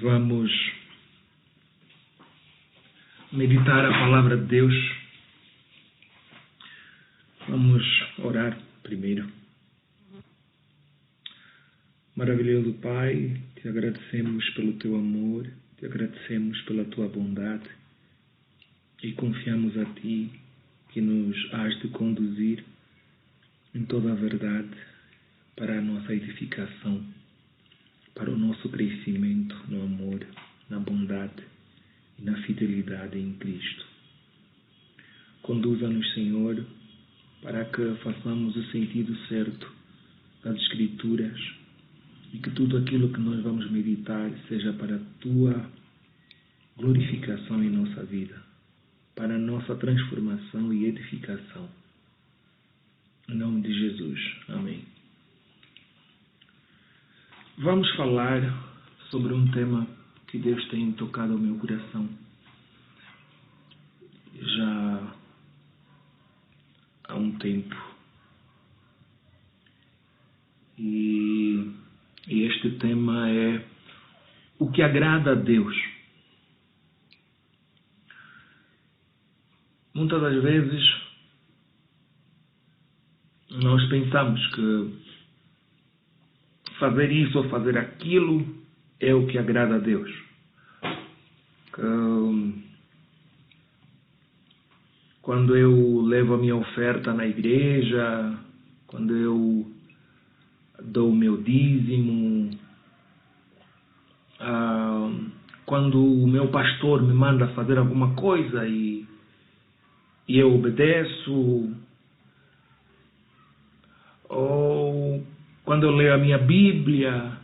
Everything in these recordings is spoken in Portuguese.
Vamos meditar a palavra de Deus. Vamos orar primeiro. Maravilhoso Pai, te agradecemos pelo teu amor, te agradecemos pela tua bondade e confiamos a ti que nos has de conduzir em toda a verdade para a nossa edificação, para o nosso crescimento no amor, na bondade e na fidelidade em Cristo. Conduza-nos, Senhor, para que façamos o sentido certo das Escrituras e que tudo aquilo que nós vamos meditar seja para a tua glorificação em nossa vida, para a nossa transformação e edificação. Em nome de Jesus. Amém. Vamos falar sobre um tema que Deus tem tocado ao meu coração já há um tempo. E este tema é o que agrada a Deus. Muitas das vezes nós pensamos que fazer isso ou fazer aquilo é o que agrada a Deus. Quando eu levo a minha oferta na igreja, quando eu dou o meu dízimo, quando o meu pastor me manda fazer alguma coisa e eu obedeço, ou quando eu leio a minha Bíblia.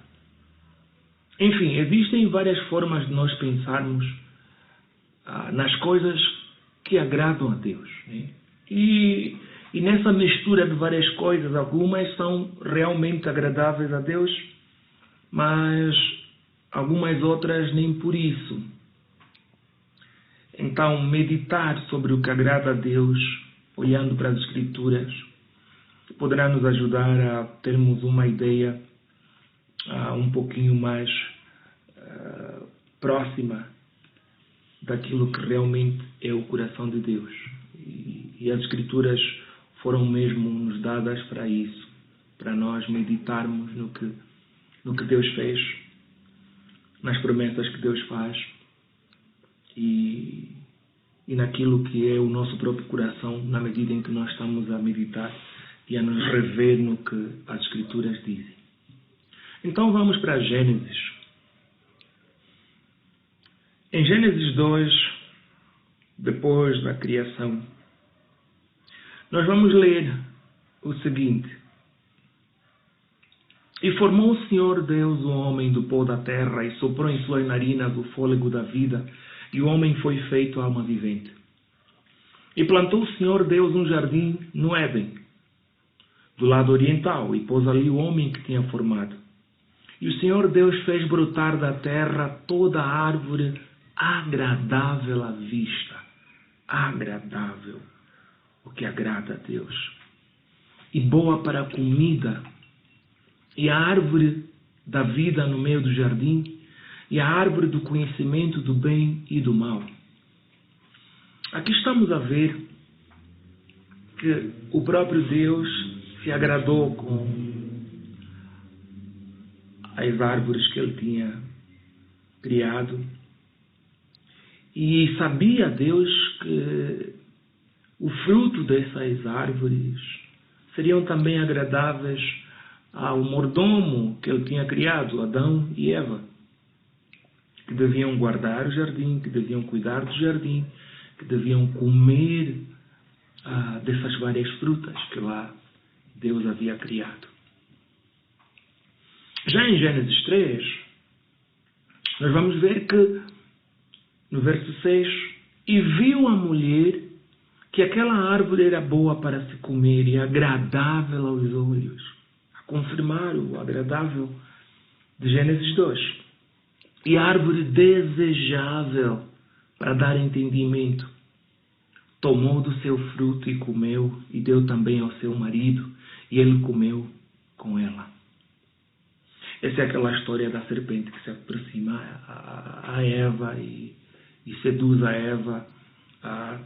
Enfim, existem várias formas de nós pensarmos nas coisas que agradam a Deus, né? E nessa mistura de várias coisas, algumas são realmente agradáveis a Deus, mas algumas outras nem por isso. Então, meditar sobre o que agrada a Deus, olhando para as Escrituras, poderá nos ajudar a termos uma ideia um pouquinho mais próxima daquilo que realmente é o coração de Deus. E as Escrituras foram mesmo nos dadas para isso, para nós meditarmos no que Deus fez, nas promessas que Deus faz e naquilo que é o nosso próprio coração, na medida em que nós estamos a meditar e a nos rever no que as Escrituras dizem. Então vamos para Gênesis. Em Gênesis 2, depois da criação, nós vamos ler o seguinte: E formou o Senhor Deus o homem do pó da terra e soprou em suas narinas o fôlego da vida, e o homem foi feito alma vivente. E plantou o Senhor Deus um jardim no Éden, do lado oriental, e pôs ali o homem que tinha formado. E o Senhor Deus fez brotar da terra toda a árvore agradável à vista, agradável, o que agrada a Deus, e boa para a comida, e a árvore da vida no meio do jardim, e a árvore do conhecimento do bem e do mal. Aqui estamos a ver que o próprio Deus se agradou com as árvores que ele tinha criado. E sabia Deus que o fruto dessas árvores seriam também agradáveis ao mordomo que ele tinha criado, Adão e Eva, que deviam guardar o jardim, que deviam cuidar do jardim, que deviam comer dessas várias frutas que lá Deus havia criado. Já em Gênesis 3, nós vamos ver que, no verso 6, e viu a mulher que aquela árvore era boa para se comer e agradável aos olhos. A confirmar o agradável de Gênesis 2. E a árvore desejável para dar entendimento. Tomou do seu fruto e comeu, e deu também ao seu marido, e ele comeu com ela. Essa é aquela história da serpente que se aproxima a Eva e seduz a Eva a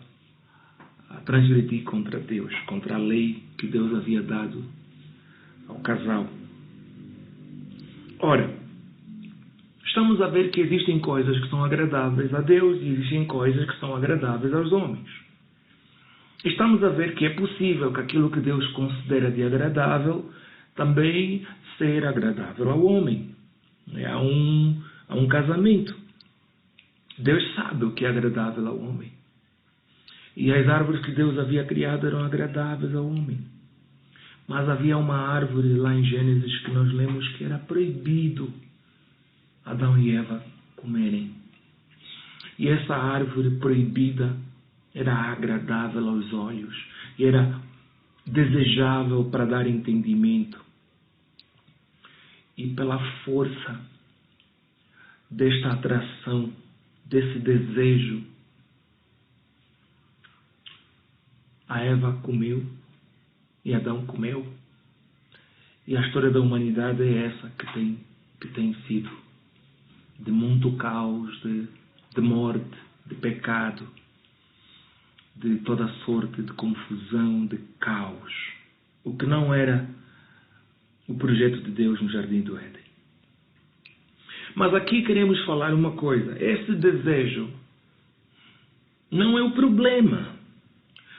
transgredir contra Deus, contra a lei que Deus havia dado ao casal. Ora, estamos a ver que existem coisas que são agradáveis a Deus e existem coisas que são agradáveis aos homens. Estamos a ver que é possível que aquilo que Deus considera de agradável também ser agradável ao homem. Há um casamento. Deus sabe o que é agradável ao homem. E as árvores que Deus havia criado eram agradáveis ao homem. Mas havia uma árvore lá em Gênesis que nós lemos que era proibido Adão e Eva comerem. E essa árvore proibida era agradável aos olhos. E era desejável para dar entendimento. E pela força desta atração, desse desejo, a Eva comeu e Adão comeu. E a história da humanidade é essa que tem sido. De muito caos, de morte, de pecado, de toda sorte de confusão, de caos. O que não era o projeto de Deus no Jardim do Éden. Mas aqui queremos falar uma coisa. Esse desejo não é o problema.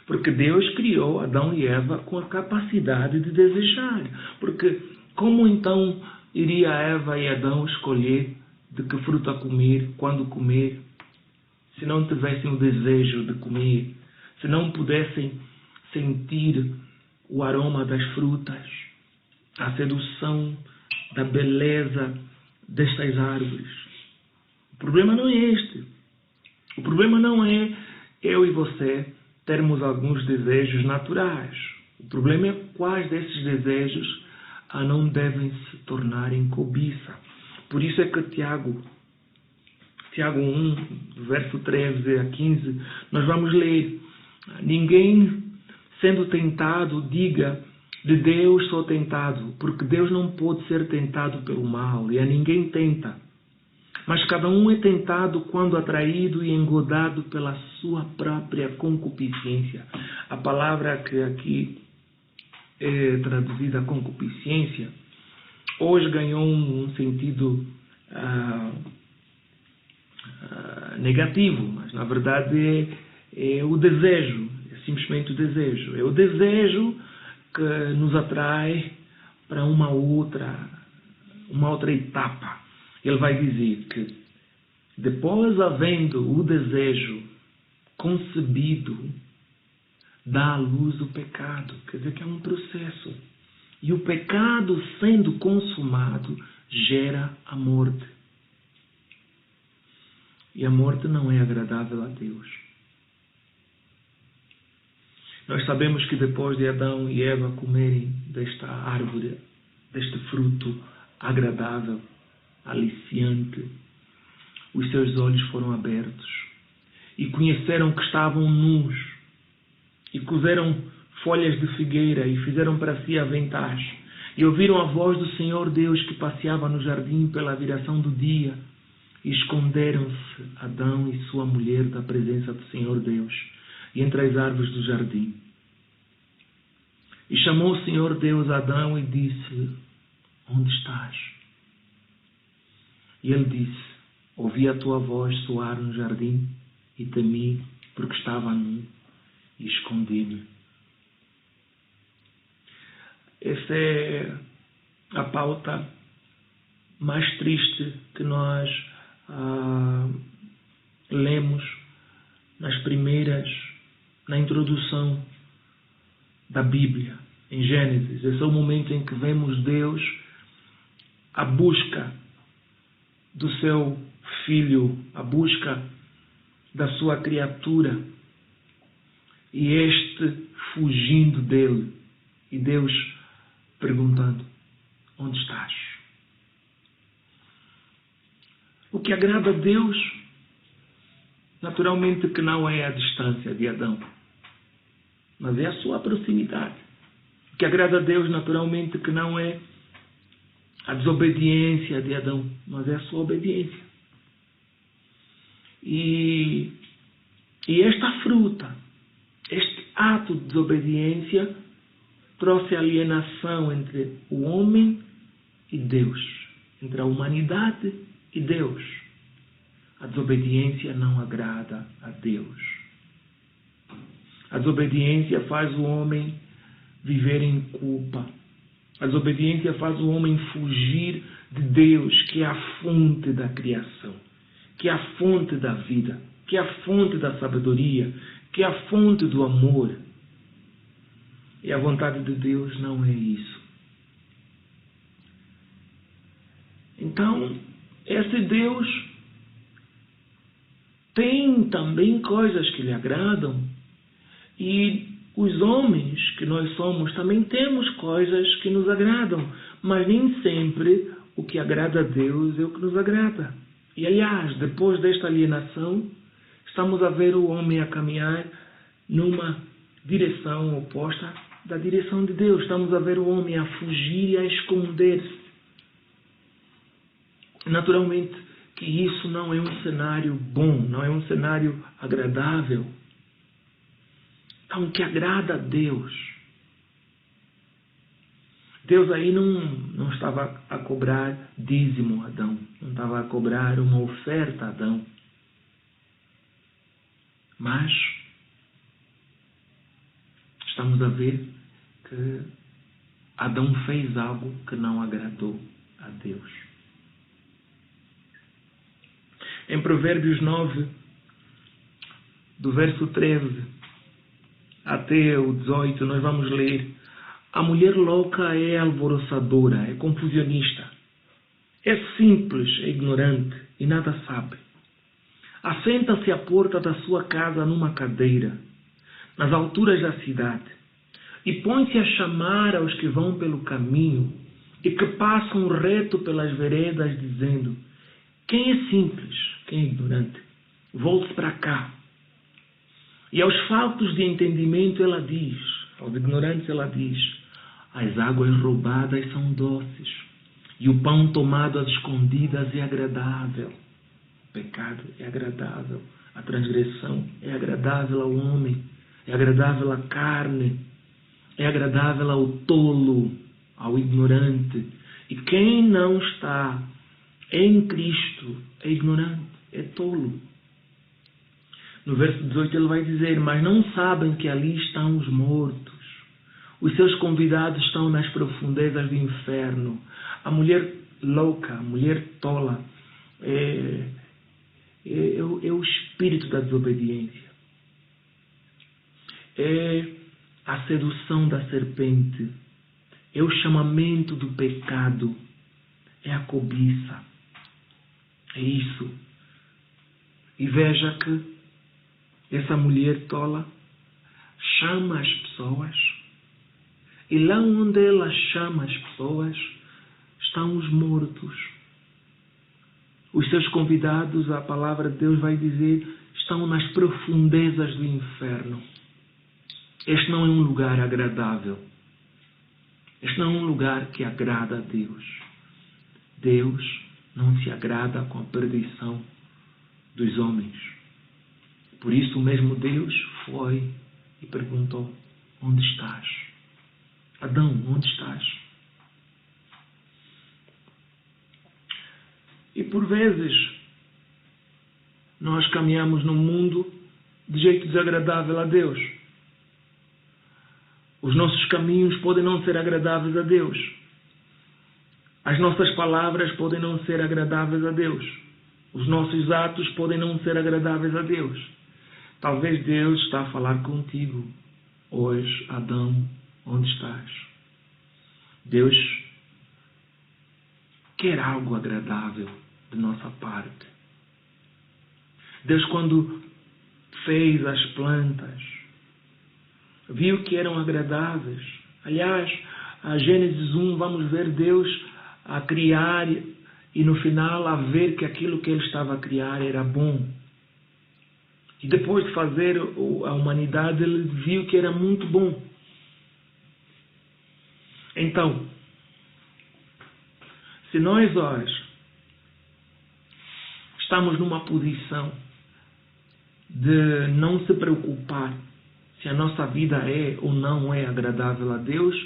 Porque Deus criou Adão e Eva com a capacidade de desejar. Porque como então iria Eva e Adão escolher de que fruta comer, quando comer, se não tivessem o desejo de comer, se não pudessem sentir o aroma das frutas, a sedução da beleza destas árvores? O problema não é este. O problema não é eu e você termos alguns desejos naturais. O problema é quais desses desejos não devem se tornar em cobiça. Por isso é que Tiago 1, verso 13 a 15, nós vamos ler: ninguém sendo tentado diga de Deus sou tentado, porque Deus não pode ser tentado pelo mal, e a ninguém tenta. Mas cada um é tentado quando atraído e engodado pela sua própria concupiscência. A palavra que aqui é traduzida concupiscência, hoje ganhou um sentido negativo, mas na verdade é o desejo, é simplesmente o desejo. É o desejo que nos atrai para uma outra etapa. Ele vai dizer que depois, havendo o desejo concebido, dá à luz o pecado. Quer dizer que é um processo. E o pecado, sendo consumado, gera a morte. E a morte não é agradável a Deus. Nós sabemos que depois de Adão e Eva comerem desta árvore, deste fruto agradável, aliciante, os seus olhos foram abertos e conheceram que estavam nus e cozeram folhas de figueira e fizeram para si aventais e ouviram a voz do Senhor Deus que passeava no jardim pela viração do dia e esconderam-se Adão e sua mulher da presença do Senhor Deus e entre as árvores do jardim. E chamou o Senhor Deus a Adão e disse: onde estás? E ele disse: ouvi a tua voz soar no jardim e temi, porque estava nu e escondi-me. Essa é a pauta mais triste que nós lemos na introdução da Bíblia, em Gênesis. Esse é o momento em que vemos Deus à busca do seu filho, à busca da sua criatura, e este fugindo dele, e Deus perguntando: onde estás? O que agrada a Deus, naturalmente que não é a distância de Adão, mas é a sua proximidade. O que agrada a Deus, naturalmente que não é a desobediência de Adão, mas é a sua obediência. E esta fruta, este ato de desobediência, trouxe alienação entre o homem e Deus, entre a humanidade e Deus. A desobediência não agrada a Deus. A desobediência faz o homem viver em culpa. A desobediência faz o homem fugir de Deus, que é a fonte da criação, que é a fonte da vida, que é a fonte da sabedoria, que é a fonte do amor. E a vontade de Deus não é isso. Então, esse Deus tem também coisas que lhe agradam, e os homens que nós somos também temos coisas que nos agradam, mas nem sempre o que agrada a Deus é o que nos agrada. E aliás, depois desta alienação, estamos a ver o homem a caminhar numa direção oposta da direção de Deus. Estamos a ver o homem a fugir e a esconder-se. Naturalmente que isso não é um cenário bom, não é um cenário agradável. Então, o que agrada a Deus? Deus aí não estava a cobrar dízimo a Adão, não estava a cobrar uma oferta a Adão. Mas estamos a ver que Adão fez algo que não agradou a Deus. Em Provérbios 9, do verso 13 até o 18, nós vamos ler: a mulher louca é alvoroçadora, é confusionista, é simples, é ignorante e nada sabe. Assenta-se à porta da sua casa numa cadeira, nas alturas da cidade, e põe-se a chamar aos que vão pelo caminho e que passam reto pelas veredas, dizendo: quem é simples, quem é ignorante, volte para cá. E aos faltos de entendimento ela diz, aos ignorantes ela diz: as águas roubadas são doces, e o pão tomado às escondidas é agradável. O pecado é agradável, a transgressão é agradável ao homem, é agradável à carne, é agradável ao tolo, ao ignorante. E quem não está em Cristo é ignorante, é tolo. No verso 18 ele vai dizer: mas não sabem que ali estão os mortos. Os seus convidados estão nas profundezas do inferno. A mulher louca, a mulher tola, é o espírito da desobediência. É a sedução da serpente. É o chamamento do pecado. É a cobiça. É isso. E veja que essa mulher tola chama as pessoas, e lá onde ela chama as pessoas estão os mortos. Os seus convidados, a palavra de Deus vai dizer, estão nas profundezas do inferno. Este não é um lugar agradável. Este não é um lugar que agrada a Deus. Deus não se agrada com a perdição dos homens. Por isso o mesmo Deus foi e perguntou: onde estás? Adão, onde estás? E por vezes nós caminhamos no mundo de jeito desagradável a Deus. Os nossos caminhos podem não ser agradáveis a Deus. As nossas palavras podem não ser agradáveis a Deus. Os nossos atos podem não ser agradáveis a Deus. Talvez Deus está a falar contigo hoje: Adão, onde estás? Deus quer algo agradável de nossa parte. Deus, quando fez as plantas, viu que eram agradáveis. Aliás, a Gênesis 1, vamos ver Deus a criar e no final a ver que aquilo que Ele estava a criar era bom. E depois de fazer a humanidade, Ele viu que era muito bom. Então, Se nós hoje estamos numa posição de não se preocupar se a nossa vida é ou não é agradável a Deus,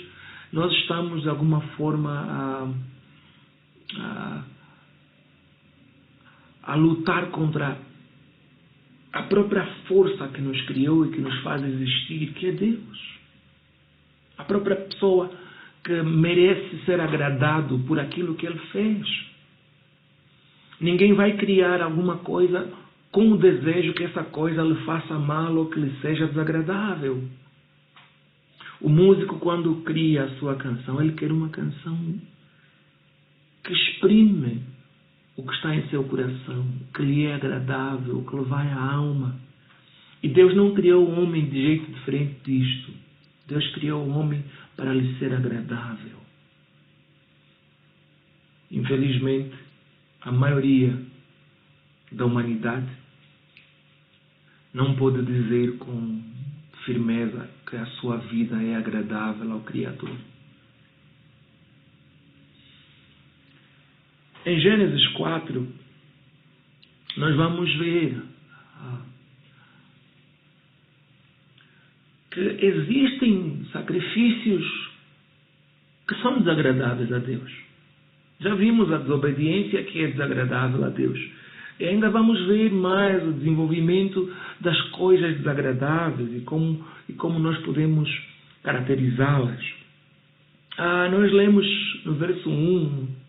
nós estamos de alguma forma a lutar contra a própria força que nos criou e que nos faz existir, que é Deus. A própria pessoa que merece ser agradado por aquilo que Ele fez. Ninguém vai criar alguma coisa com o desejo que essa coisa lhe faça mal ou que lhe seja desagradável. O músico, quando cria a sua canção, ele quer uma canção que exprime o que está em seu coração, que lhe é agradável, que lhe vai à alma. E Deus não criou o homem de jeito diferente disto. Deus criou o homem para lhe ser agradável. Infelizmente, a maioria da humanidade não pode dizer com firmeza que a sua vida é agradável ao Criador. Em Gênesis 4, nós vamos ver que existem sacrifícios que são desagradáveis a Deus. Já vimos a desobediência que é desagradável a Deus. E ainda vamos ver mais o desenvolvimento das coisas desagradáveis e como nós podemos caracterizá-las. Nós lemos no verso 1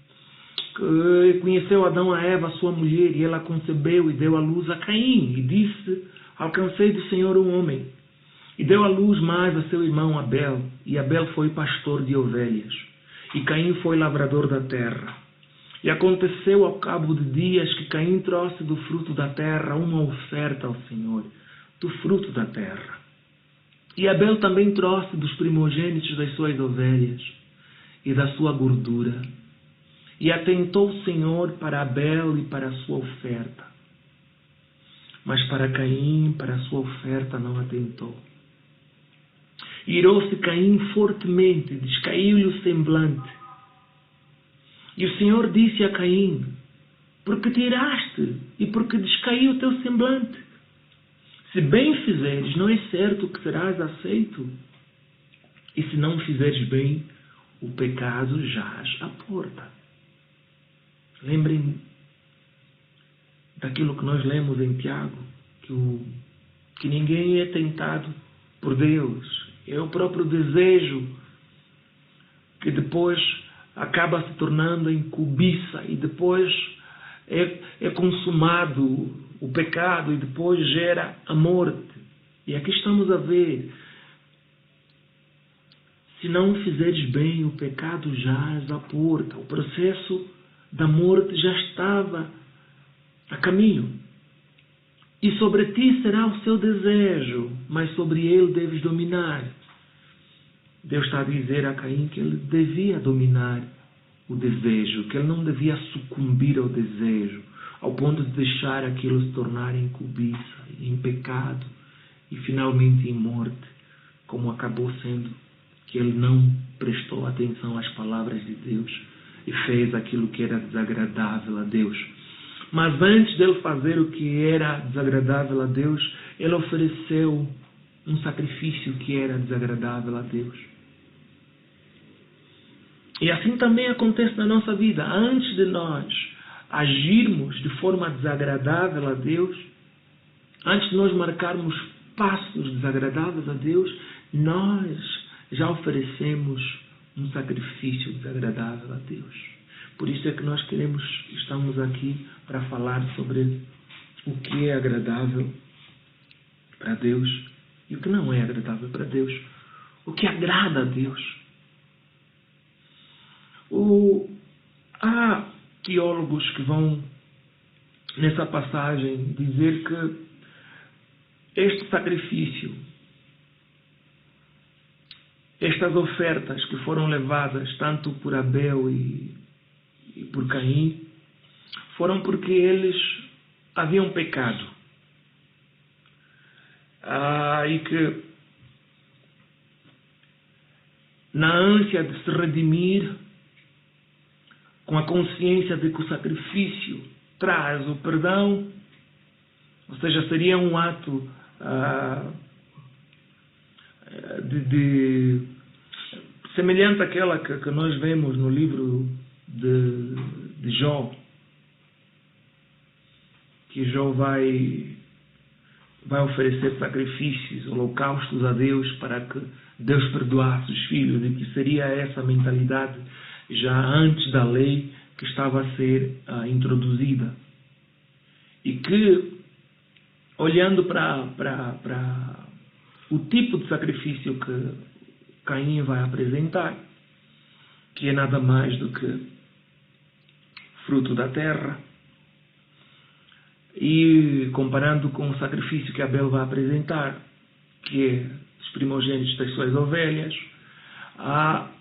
que conheceu Adão a Eva, sua mulher, e ela concebeu e deu à luz a Caim, e disse: alcancei do Senhor um homem. E deu à luz mais a seu irmão Abel, e Abel foi pastor de ovelhas, e Caim foi lavrador da terra. E aconteceu ao cabo de dias que Caim trouxe do fruto da terra uma oferta ao Senhor, do fruto da terra. E Abel também trouxe dos primogênitos das suas ovelhas e da sua gordura. E atentou o Senhor para Abel e para a sua oferta. Mas para Caim, para a sua oferta, não atentou. Irou-se Caim fortemente, descaiu-lhe o semblante. E o Senhor disse a Caim: porque te iraste e porque descaiu o teu semblante? Se bem fizeres, não é certo que serás aceito. E se não fizeres bem, o pecado jaz à porta. Lembrem daquilo que nós lemos em Tiago, que ninguém é tentado por Deus. É o próprio desejo que depois acaba se tornando em cobiça e depois é consumado o pecado e depois gera a morte. E aqui estamos a ver: se não fizeres bem, o pecado jaz à porta. O processo da morte já estava a caminho. E sobre ti será o seu desejo, mas sobre ele deves dominar. Deus está a dizer a Caim que ele devia dominar o desejo, que ele não devia sucumbir ao desejo, ao ponto de deixar aquilo se tornar em cobiça, em pecado e finalmente em morte, como acabou sendo, que ele não prestou atenção às palavras de Deus e fez aquilo que era desagradável a Deus. Mas antes dele fazer o que era desagradável a Deus, ele ofereceu um sacrifício que era desagradável a Deus. E assim também acontece na nossa vida. Antes de nós agirmos de forma desagradável a Deus, antes de nós marcarmos passos desagradáveis a Deus, nós já oferecemos um sacrifício desagradável a Deus. Por isso é que nós estamos aqui para falar sobre o que é agradável para Deus e o que não é agradável para Deus. O que agrada a Deus. Há teólogos que vão, nessa passagem, dizer que este sacrifício, estas ofertas que foram levadas tanto por Abel e por Caim, foram porque eles haviam pecado. E que, na ânsia de se redimir, com a consciência de que o sacrifício traz o perdão, ou seja, seria um ato semelhante àquela que nós vemos no livro de Jó, que Jó vai oferecer sacrifícios, holocaustos a Deus para que Deus perdoasse os filhos, e que seria essa mentalidade já antes da lei que estava a ser introduzida. E que, olhando para o tipo de sacrifício que Caim vai apresentar, que é nada mais do que fruto da terra, e comparando com o sacrifício que Abel vai apresentar, que é os primogênitos das suas ovelhas,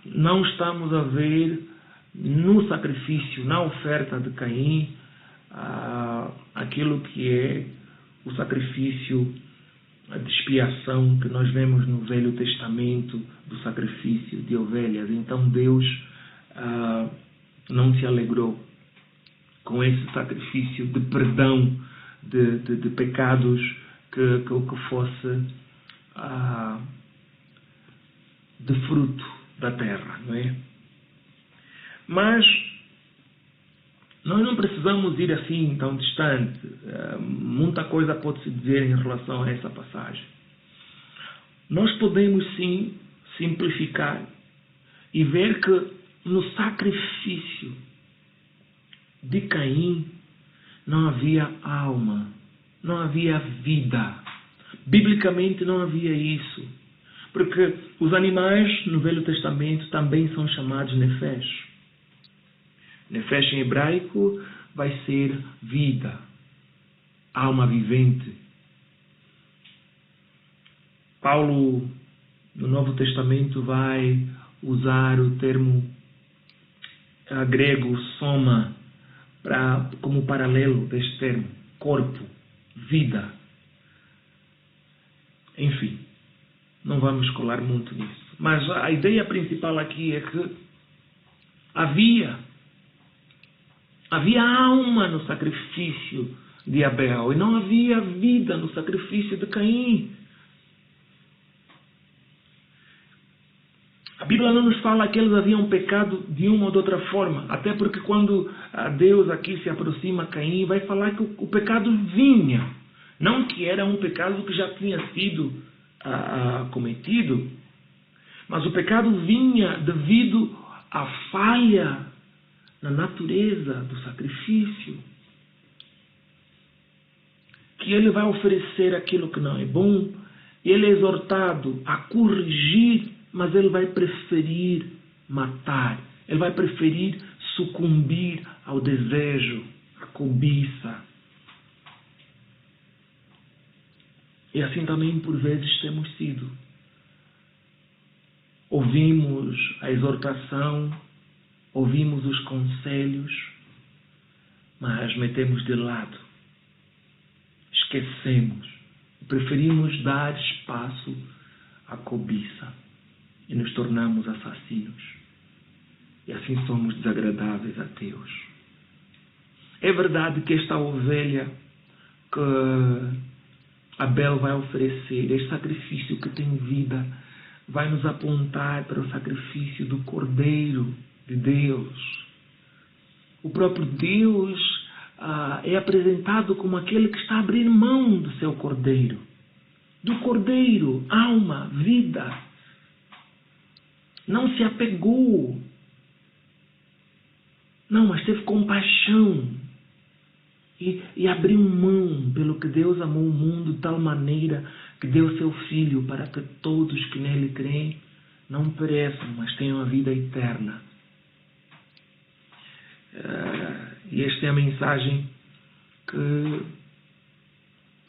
não estamos a ver no sacrifício, na oferta de Caim, aquilo que é o sacrifício de expiação que nós vemos no Velho Testamento, do sacrifício de ovelhas. Então Deus não se alegrou com esse sacrifício de perdão de pecados que fosse de fruto da terra, não é? Mas nós não precisamos ir assim tão distante. Muita coisa pode-se dizer em relação a essa passagem. Nós podemos sim simplificar e ver que no sacrifício de Caim não havia alma, não havia vida. Biblicamente não havia isso. Porque os animais no Velho Testamento também são chamados nefesh. Nefesh em hebraico vai ser vida, alma vivente. Paulo, no Novo Testamento, vai usar o termo grego soma como paralelo deste termo, corpo, vida. Enfim, não vamos colar muito nisso. Mas a ideia principal aqui é que havia alma no sacrifício de Abel e não havia vida no sacrifício de Caim. A Bíblia não nos fala que eles haviam pecado de uma ou de outra forma, até porque quando Deus aqui se aproxima a Caim, vai falar que o pecado vinha, não que era um pecado que já tinha sido cometido, mas o pecado vinha devido à falha na natureza do sacrifício, que ele vai oferecer aquilo que não é bom, ele é exortado a corrigir, mas ele vai preferir matar, ele vai preferir sucumbir ao desejo, à cobiça. E assim também por vezes temos sido. Ouvimos a exortação, ouvimos os conselhos, mas metemos de lado, esquecemos, preferimos dar espaço à cobiça e nos tornamos assassinos. E assim somos desagradáveis a Deus. É verdade que esta ovelha que Abel vai oferecer, este sacrifício que tem vida, vai nos apontar para o sacrifício do Cordeiro de Deus. O próprio Deus é apresentado como aquele que está a abrir mão do seu Cordeiro. Do Cordeiro, alma, vida. Não se apegou. Não, mas teve compaixão. E abriu mão pelo que Deus amou o mundo de tal maneira que deu seu Filho para que todos que nele creem não pereçam, mas tenham a vida eterna. E esta é a mensagem que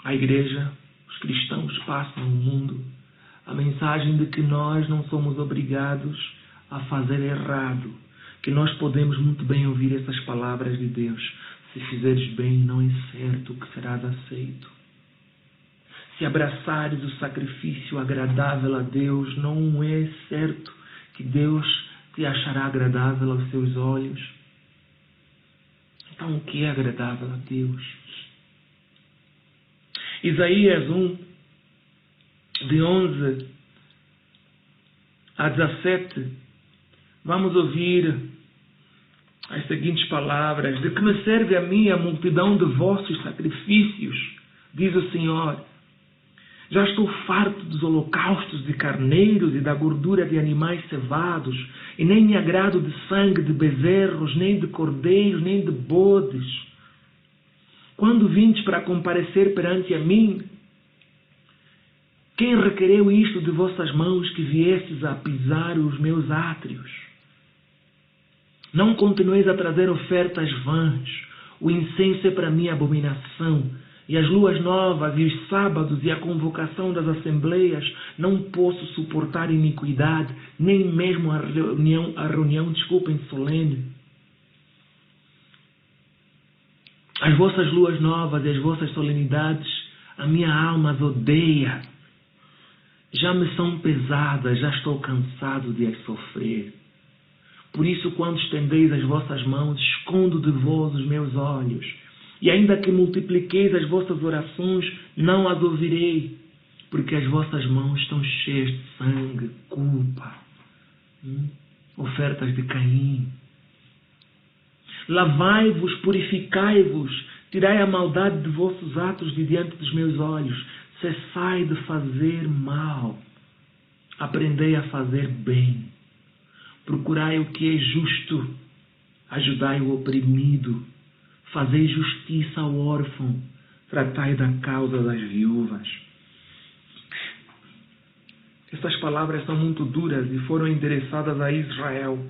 a Igreja, os cristãos passam no mundo. A mensagem de que nós não somos obrigados a fazer errado, que nós podemos muito bem ouvir essas palavras de Deus. Se fizeres bem, não é certo que serás aceito. Se abraçares o sacrifício agradável a Deus, não é certo que Deus te achará agradável aos seus olhos. Então, o que é agradável a Deus? Isaías 1, de 11 a 17, vamos ouvir as seguintes palavras: de que me serve a mim a multidão de vossos sacrifícios, diz o Senhor. Já estou farto dos holocaustos de carneiros e da gordura de animais cevados, e nem me agrado de sangue de bezerros, nem de cordeiros, nem de bodes. Quando vindes para comparecer perante a mim, quem requereu isto de vossas mãos, que viestes a pisar os meus átrios? Não continueis a trazer ofertas vãs. O incenso é para mim abominação, e as luas novas, e os sábados, e a convocação das assembleias. Não posso suportar iniquidade, nem mesmo a reunião, solene. As vossas luas novas e as vossas solenidades, a minha alma as odeia. Já me são pesadas, já estou cansado de as sofrer. Por isso, quando estendeis as vossas mãos, escondo de vós os meus olhos. E ainda que multipliqueis as vossas orações, não as ouvirei, porque as vossas mãos estão cheias de sangue, culpa, ofertas de Caim. Lavai-vos, purificai-vos, tirai a maldade de vossos atos de diante dos meus olhos. Cessai de fazer mal, aprendei a fazer bem. Procurai o que é justo, ajudai o oprimido, fazei justiça ao órfão, tratai da causa das viúvas. Estas palavras são muito duras e foram endereçadas a Israel.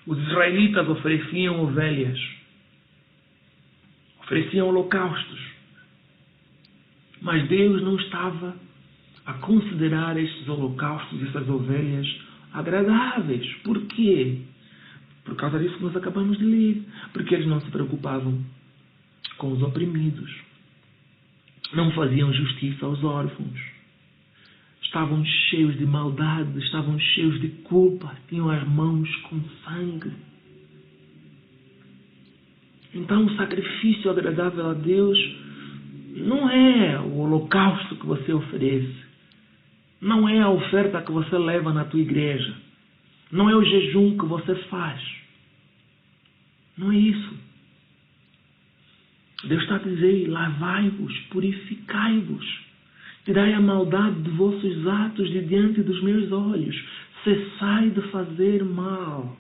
Os israelitas ofereciam ovelhas, ofereciam holocaustos, mas Deus não estava a considerar estes holocaustos, essas ovelhas, agradáveis. Por quê? Por causa disso que nós acabamos de ler. Porque eles não se preocupavam com os oprimidos, não faziam justiça aos órfãos, estavam cheios de maldade, estavam cheios de culpa, tinham as mãos com sangue. Então, o sacrifício agradável a Deus não é o holocausto que você oferece, não é a oferta que você leva na tua igreja, não é o jejum que você faz. Não é isso. Deus está a dizer: lavai-vos, purificai-vos, tirai a maldade de vossos atos de diante dos meus olhos, cessai de fazer mal.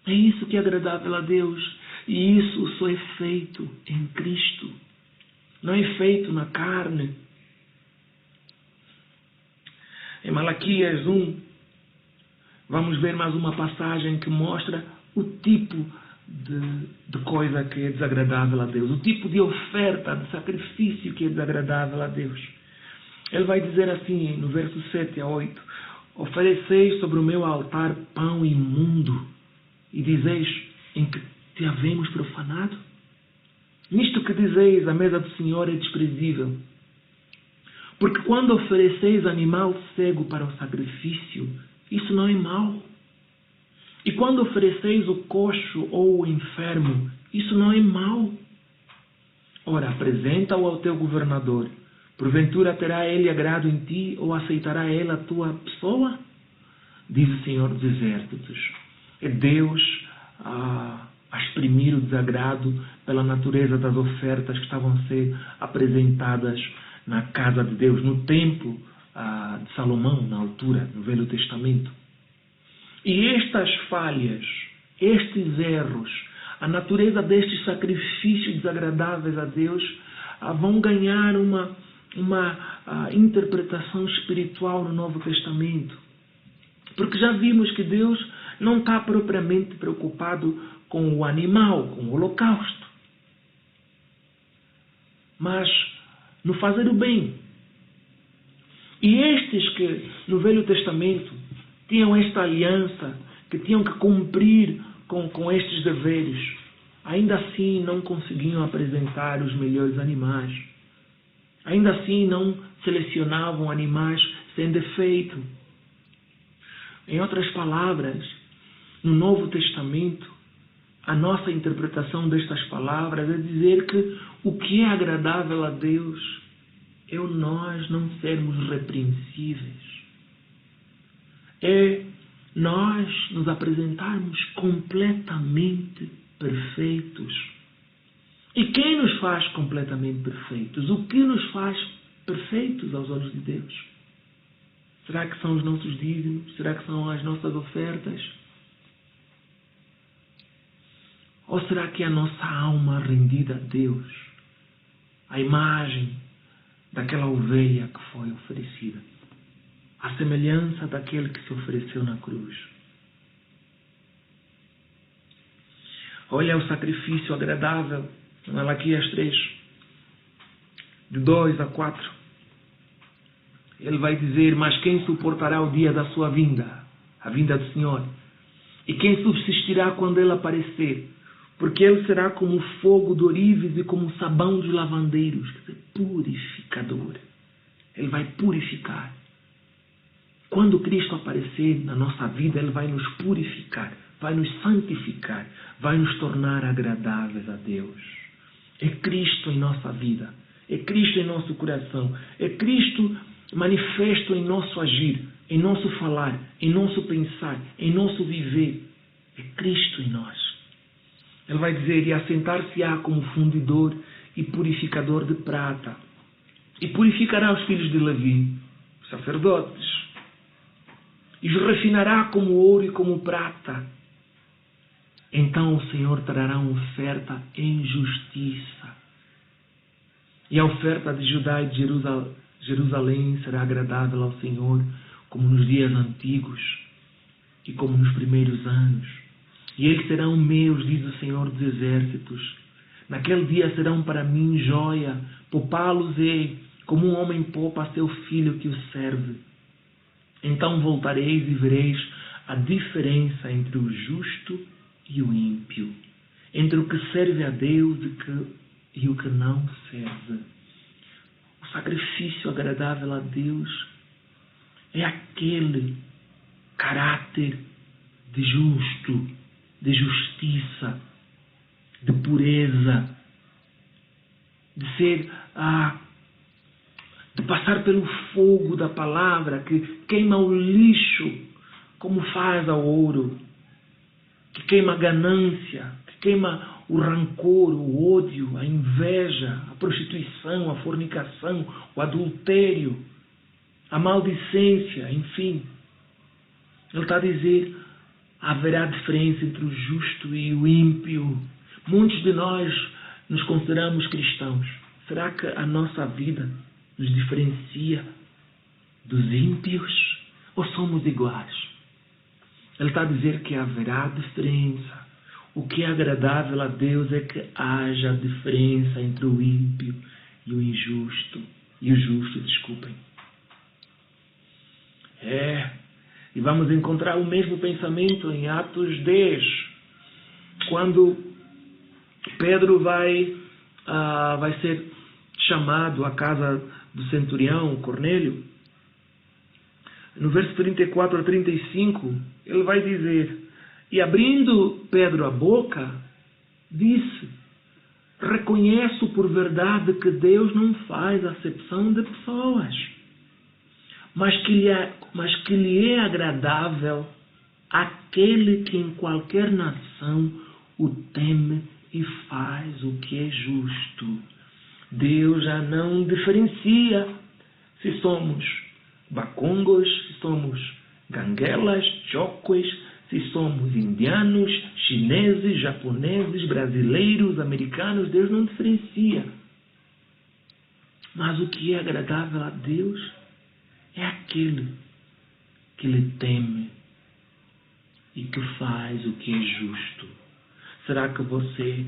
É isso que é agradável a Deus, e isso só é feito em Cristo, não é feito na carne. Em Malaquias 1, vamos ver mais uma passagem que mostra o tipo de coisa que é desagradável a Deus, o tipo de oferta, de sacrifício que é desagradável a Deus. Ele vai dizer assim, no verso 7 a 8: ofereceis sobre o meu altar pão imundo, e dizeis: em que te havemos profanado? Nisto que dizeis, a mesa do Senhor é desprezível. Porque quando ofereceis animal cego para o sacrifício, isso não é mau. E quando ofereceis o coxo ou o enfermo, isso não é mau. Ora, apresenta-o ao teu governador. Porventura terá ele agrado em ti, ou aceitará ele a tua pessoa? Diz o Senhor dos Exércitos. É Deus a exprimir o desagrado pela natureza das ofertas que estavam a ser apresentadas na casa de Deus, no templo de Salomão, na altura, no Velho Testamento. E estas falhas, estes erros, a natureza destes sacrifícios desagradáveis a Deus, vão ganhar uma interpretação espiritual no Novo Testamento. Porque já vimos que Deus não está propriamente preocupado com o animal, com o holocausto, mas no fazer o bem. E estes que no Velho Testamento tinham esta aliança, que tinham que cumprir com estes deveres, ainda assim não conseguiam apresentar os melhores animais. Ainda assim não selecionavam animais sem defeito. Em outras palavras, no Novo Testamento, a nossa interpretação destas palavras é dizer que o que é agradável a Deus é nós não sermos repreensíveis. É nós nos apresentarmos completamente perfeitos. E quem nos faz completamente perfeitos? O que nos faz perfeitos aos olhos de Deus? Será que são os nossos dízimos? Será que são as nossas ofertas? Ou será que é a nossa alma rendida a Deus? A imagem daquela ovelha que foi oferecida. A semelhança daquele que se ofereceu na cruz. Olha o sacrifício agradável. Malaquias 3, de 2 a 4. Ele vai dizer: mas quem suportará o dia da sua vinda? A vinda do Senhor. E quem subsistirá quando ele aparecer? Porque ele será como o fogo de ourives e como o sabão dos lavandeiros. Quer dizer, purificador. Ele vai purificar. Quando Cristo aparecer na nossa vida, Ele vai nos purificar, vai nos santificar, vai nos tornar agradáveis a Deus. É Cristo em nossa vida, é Cristo em nosso coração, é Cristo manifesto em nosso agir, em nosso falar, em nosso pensar, em nosso viver. É Cristo em nós. Ele vai dizer: e assentar-se-á como fundidor e purificador de prata, e purificará os filhos de Levi, os sacerdotes, e os refinará como ouro e como prata. Então o Senhor trará uma oferta em justiça. E a oferta de Judá e de Jerusalém será agradável ao Senhor, como nos dias antigos e como nos primeiros anos. E eles serão meus, diz o Senhor dos Exércitos. Naquele dia serão para mim joia, poupá-los-ei, como um homem poupa a seu filho que o serve. Então voltareis e vereis a diferença entre o justo e o ímpio, entre o que serve a Deus e o que não serve. O sacrifício agradável a Deus é aquele caráter de justo, de justiça, de pureza, de ser de passar pelo fogo da palavra que queima o lixo como faz ao ouro, que queima a ganância, que queima o rancor, o ódio, a inveja, a prostituição, a fornicação, o adultério, a maldicência, enfim. Ele está a dizer: haverá diferença entre o justo e o ímpio. Muitos de nós nos consideramos cristãos. Será que a nossa vida nos diferencia dos ímpios? Ou somos iguais? Ele está a dizer que haverá diferença. O que é agradável a Deus é que haja diferença entre o ímpio e o injusto. E o justo, desculpem. E vamos encontrar o mesmo pensamento em Atos 10, quando Pedro vai ser chamado à casa do centurião Cornélio. No verso 34 a 35, ele vai dizer: e abrindo Pedro a boca, disse: reconheço por verdade que Deus não faz acepção de pessoas, mas que lhe é agradável aquele que em qualquer nação o teme e faz o que é justo. Deus já não diferencia se somos bacongos, se somos ganguelas, chocos, se somos indianos, chineses, japoneses, brasileiros, americanos. Deus não diferencia. Mas o que é agradável a Deus é aquele que lhe teme e que faz o que é justo. Será que você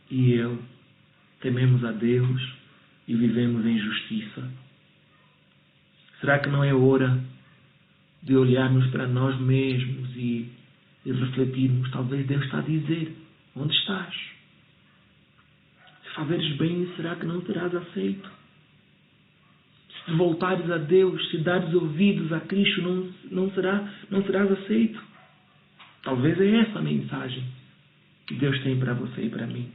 e eu tememos a Deus e vivemos em justiça? Será que não é hora de olharmos para nós mesmos e refletirmos? Talvez Deus está a dizer: onde estás? Se fazeres bem, será que não serás aceito? Se voltares a Deus, se dares ouvidos a Cristo, não serás aceito. Talvez é essa a mensagem. que Deus tem para você e para mim.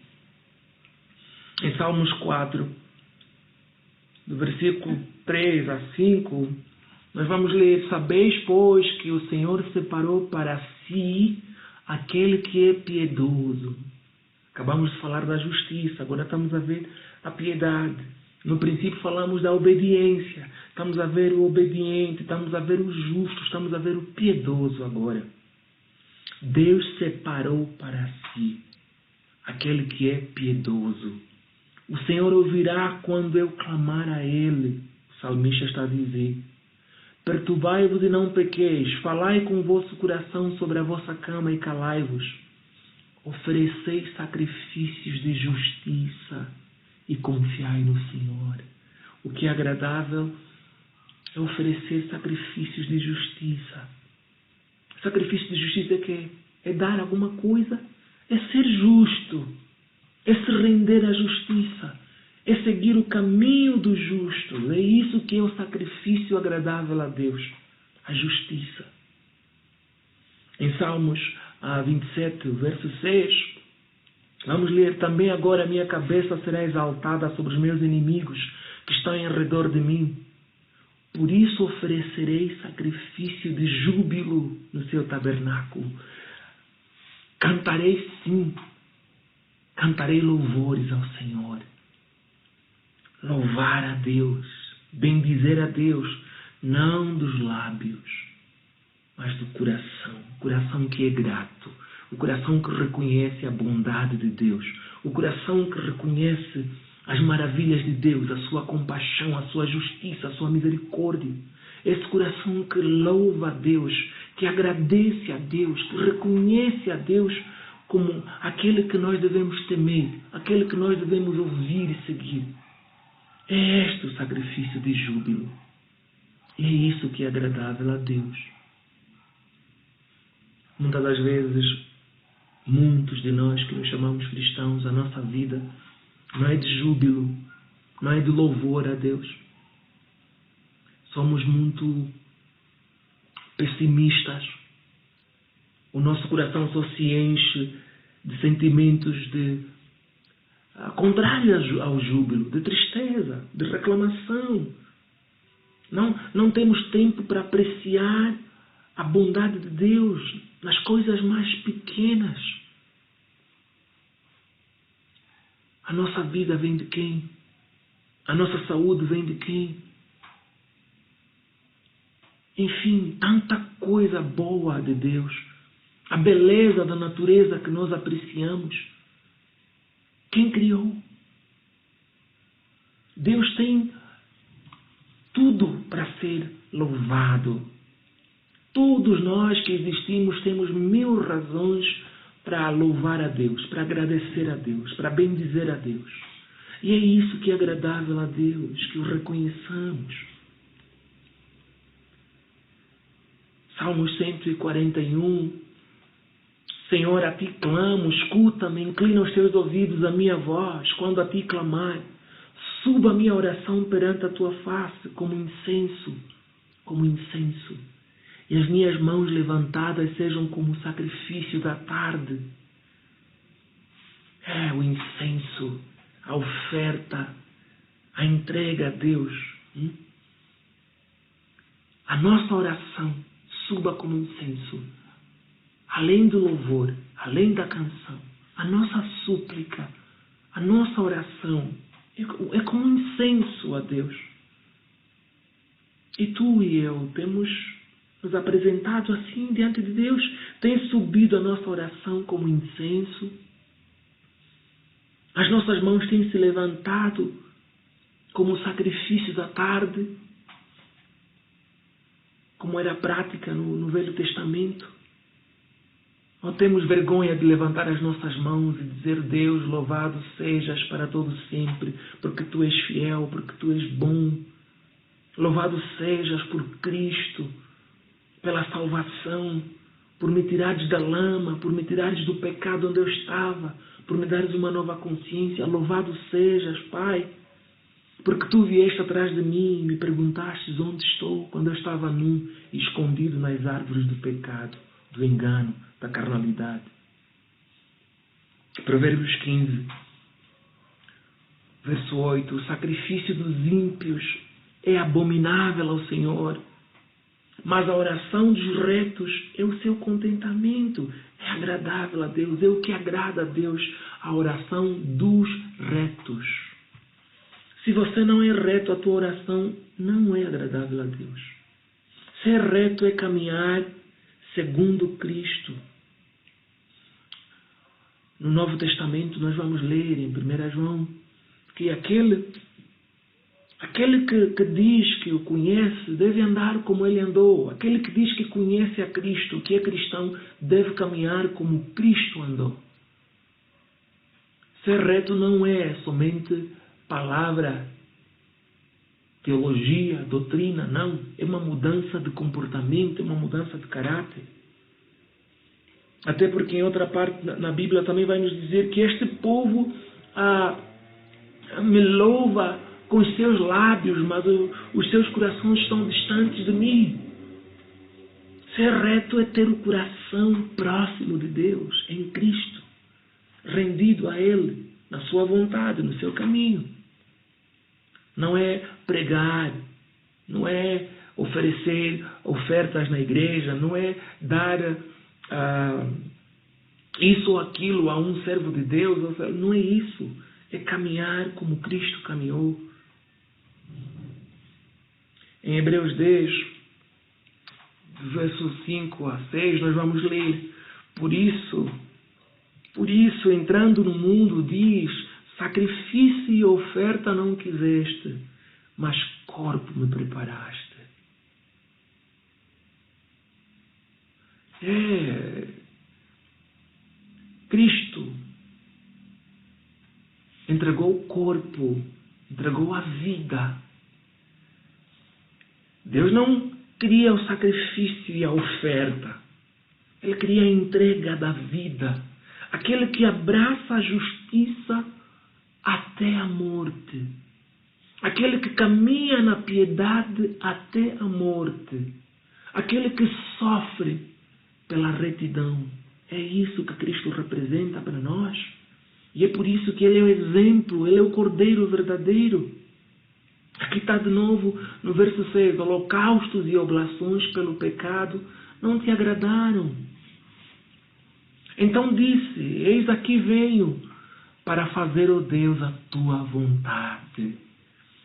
Em Salmos 4, do versículo 3 a 5, nós vamos ler: sabeis, pois, que o Senhor separou para si aquele que é piedoso. Acabamos de falar da justiça, agora estamos a ver a piedade. No princípio falamos da obediência, estamos a ver o obediente, estamos a ver o justo, estamos a ver o piedoso agora. Deus separou para si aquele que é piedoso. O Senhor ouvirá quando eu clamar a Ele. O salmista está a dizer: perturbai-vos e não pequeis, falai com o vosso coração sobre a vossa cama e calai-vos. Ofereceis sacrifícios de justiça e confiai no Senhor. O que é agradável é oferecer sacrifícios de justiça. Sacrifício de justiça é dar alguma coisa, é ser justo, é se render à justiça, é seguir o caminho dos justos. É isso que é o sacrifício agradável a Deus, a justiça. Em Salmos 27, verso 6, vamos ler: também agora a minha cabeça será exaltada sobre os meus inimigos que estão em redor de mim. Por isso oferecerei sacrifício de júbilo no seu tabernáculo. Cantarei sim, cantarei louvores ao Senhor. Louvar a Deus, bendizer a Deus, não dos lábios, mas do coração. O coração que é grato, o coração que reconhece a bondade de Deus, o coração que reconhece as maravilhas de Deus, a sua compaixão, a sua justiça, a sua misericórdia. Esse coração que louva a Deus, que agradece a Deus, que reconhece a Deus como aquele que nós devemos temer, aquele que nós devemos ouvir e seguir. É este o sacrifício de júbilo. E é isso que é agradável a Deus. Muitas das vezes, muitos de nós que nos chamamos cristãos, a nossa vida não é de júbilo, não é de louvor a Deus. Somos muito pessimistas. O nosso coração só se enche de sentimentos contrários ao júbilo, de tristeza, de reclamação. Não temos tempo para apreciar a bondade de Deus nas coisas mais pequenas. A nossa vida vem de quem? A nossa saúde vem de quem? Enfim, tanta coisa boa de Deus. A beleza da natureza que nós apreciamos. Quem criou? Deus tem tudo para ser louvado. Todos nós que existimos temos 1000 razões para louvar a Deus, para agradecer a Deus, para bendizer a Deus. E é isso que é agradável a Deus, que o reconheçamos. Salmos 141. Senhor, a Ti clamo, escuta-me, inclina os Teus ouvidos à minha voz, quando a Ti clamar. Suba a minha oração perante a Tua face, como incenso, e as minhas mãos levantadas sejam como o sacrifício da tarde. É o incenso, a oferta, a entrega a Deus. A nossa oração suba como incenso. Além do louvor, além da canção, a nossa súplica, a nossa oração é como um incenso a Deus. E tu e eu temos nos apresentado assim diante de Deus, tem subido a nossa oração como incenso. As nossas mãos têm se levantado como sacrifício da tarde, como era a prática no Velho Testamento. Não temos vergonha de levantar as nossas mãos e dizer: Deus, louvado sejas para todo sempre, porque Tu és fiel, porque Tu és bom. Louvado sejas por Cristo, pela salvação, por me tirares da lama, por me tirares do pecado onde eu estava, por me dares uma nova consciência. Louvado sejas, Pai, porque Tu vieste atrás de mim e me perguntastes onde estou, quando eu estava nu e escondido nas árvores do pecado, do engano, da carnalidade. Provérbios 15, verso 8. O sacrifício dos ímpios é abominável ao Senhor, mas a oração dos retos é o seu contentamento. É agradável a Deus, é o que agrada a Deus, a oração dos retos. Se você não é reto, a tua oração não é agradável a Deus. Ser reto é caminhar segundo Cristo. No Novo Testamento nós vamos ler em 1 João que aquele que diz que o conhece deve andar como ele andou. Aquele que diz que conhece a Cristo, que é cristão, deve caminhar como Cristo andou. Ser reto não é somente palavra, teologia, doutrina, não. É uma mudança de comportamento, é uma mudança de caráter. Até porque em outra parte na Bíblia também vai nos dizer que este povo me louva com os seus lábios, mas os seus corações estão distantes de mim. Ser reto é ter o coração próximo de Deus, em Cristo, rendido a Ele, na sua vontade, no seu caminho. Não é pregar, não é oferecer ofertas na igreja, não é dar isso ou aquilo a um servo de Deus, não é isso. É caminhar como Cristo caminhou. Em Hebreus 10, versos 5 a 6, nós vamos ler: Por isso, entrando no mundo, diz: sacrifício e oferta não quiseste, mas corpo me preparaste. Cristo entregou o corpo, entregou a vida. Deus não queria o sacrifício e a oferta. Ele queria a entrega da vida. Aquele que abraça a justiça até a morte. Aquele que caminha na piedade até a morte. Aquele que sofre pela retidão. É isso que Cristo representa para nós. E é por isso que Ele é o exemplo, Ele é o Cordeiro verdadeiro. Aqui está de novo no verso 6. Holocaustos e oblações pelo pecado não te agradaram. Então disse: eis aqui venho para fazer, ó Deus, a tua vontade.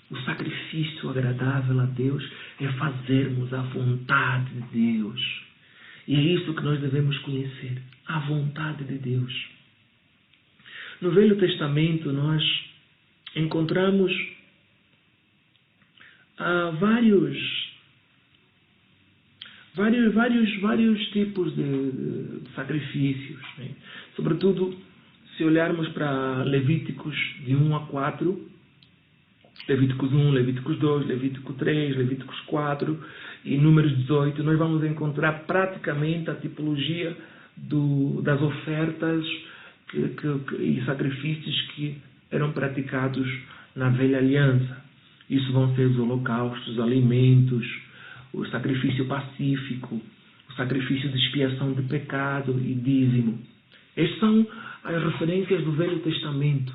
O sacrifício agradável a Deus é fazermos a vontade de Deus. E é isso que nós devemos conhecer, a vontade de Deus. No Velho Testamento nós encontramos vários tipos de sacrifícios, né? Sobretudo se olharmos para Levíticos de 1 a 4, Levíticos 1, Levíticos 2, Levíticos 3, Levíticos 4 e Números 18, nós vamos encontrar praticamente a tipologia das ofertas e sacrifícios que eram praticados na Velha Aliança. Isso vão ser os holocaustos, os alimentos, o sacrifício pacífico, o sacrifício de expiação de pecado e dízimo. Estas são as referências do Velho Testamento.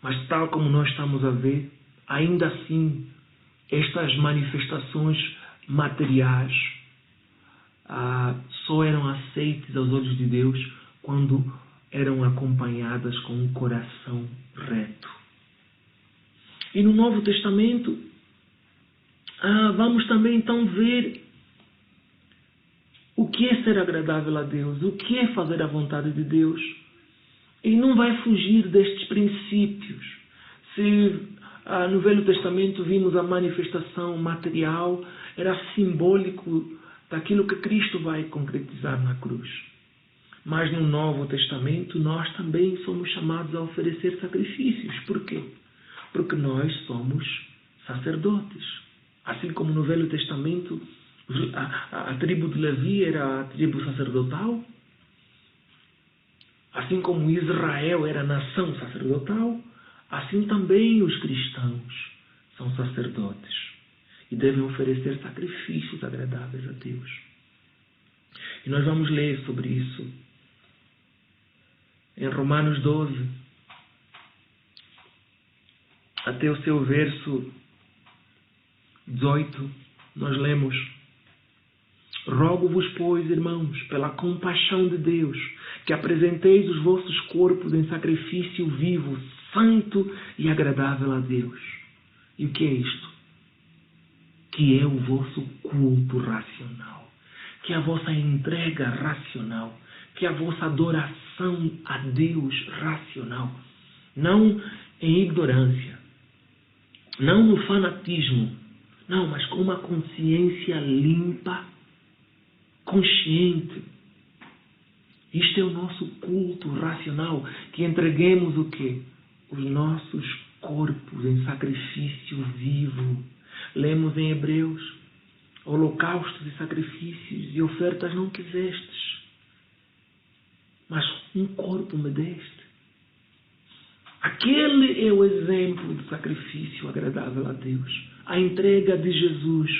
Mas tal como nós estamos a ver, ainda assim, estas manifestações materiais só eram aceites aos olhos de Deus quando eram acompanhadas com um coração reto. E no Novo Testamento, vamos também então ver o que é ser agradável a Deus, o que é fazer a vontade de Deus. E não vai fugir destes princípios. Se no Velho Testamento vimos a manifestação material, era simbólico daquilo que Cristo vai concretizar na cruz. Mas no Novo Testamento nós também somos chamados a oferecer sacrifícios. Por quê? Porque nós somos sacerdotes. Assim como no Velho Testamento a tribo de Levi era a tribo sacerdotal, assim como Israel era a nação sacerdotal, assim também os cristãos são sacerdotes e devem oferecer sacrifícios agradáveis a Deus. E nós vamos ler sobre isso Em Romanos 12, até o seu verso 18, nós lemos: Rogo-vos, pois, irmãos, pela compaixão de Deus, que apresenteis os vossos corpos em sacrifício vivo, santo e agradável a Deus. E o que é isto? Que é o vosso culto racional, que é a vossa entrega racional, que é a vossa adoração a Deus racional. Não em ignorância, não no fanatismo, não, mas com uma consciência limpa, consciente. Isto é o nosso culto racional, que entreguemos o quê? Os nossos corpos em sacrifício vivo. Lemos em Hebreus: holocaustos e sacrifícios e ofertas não quisestes, mas um corpo me deste. Aquele é o exemplo do sacrifício agradável a Deus, a entrega de Jesus.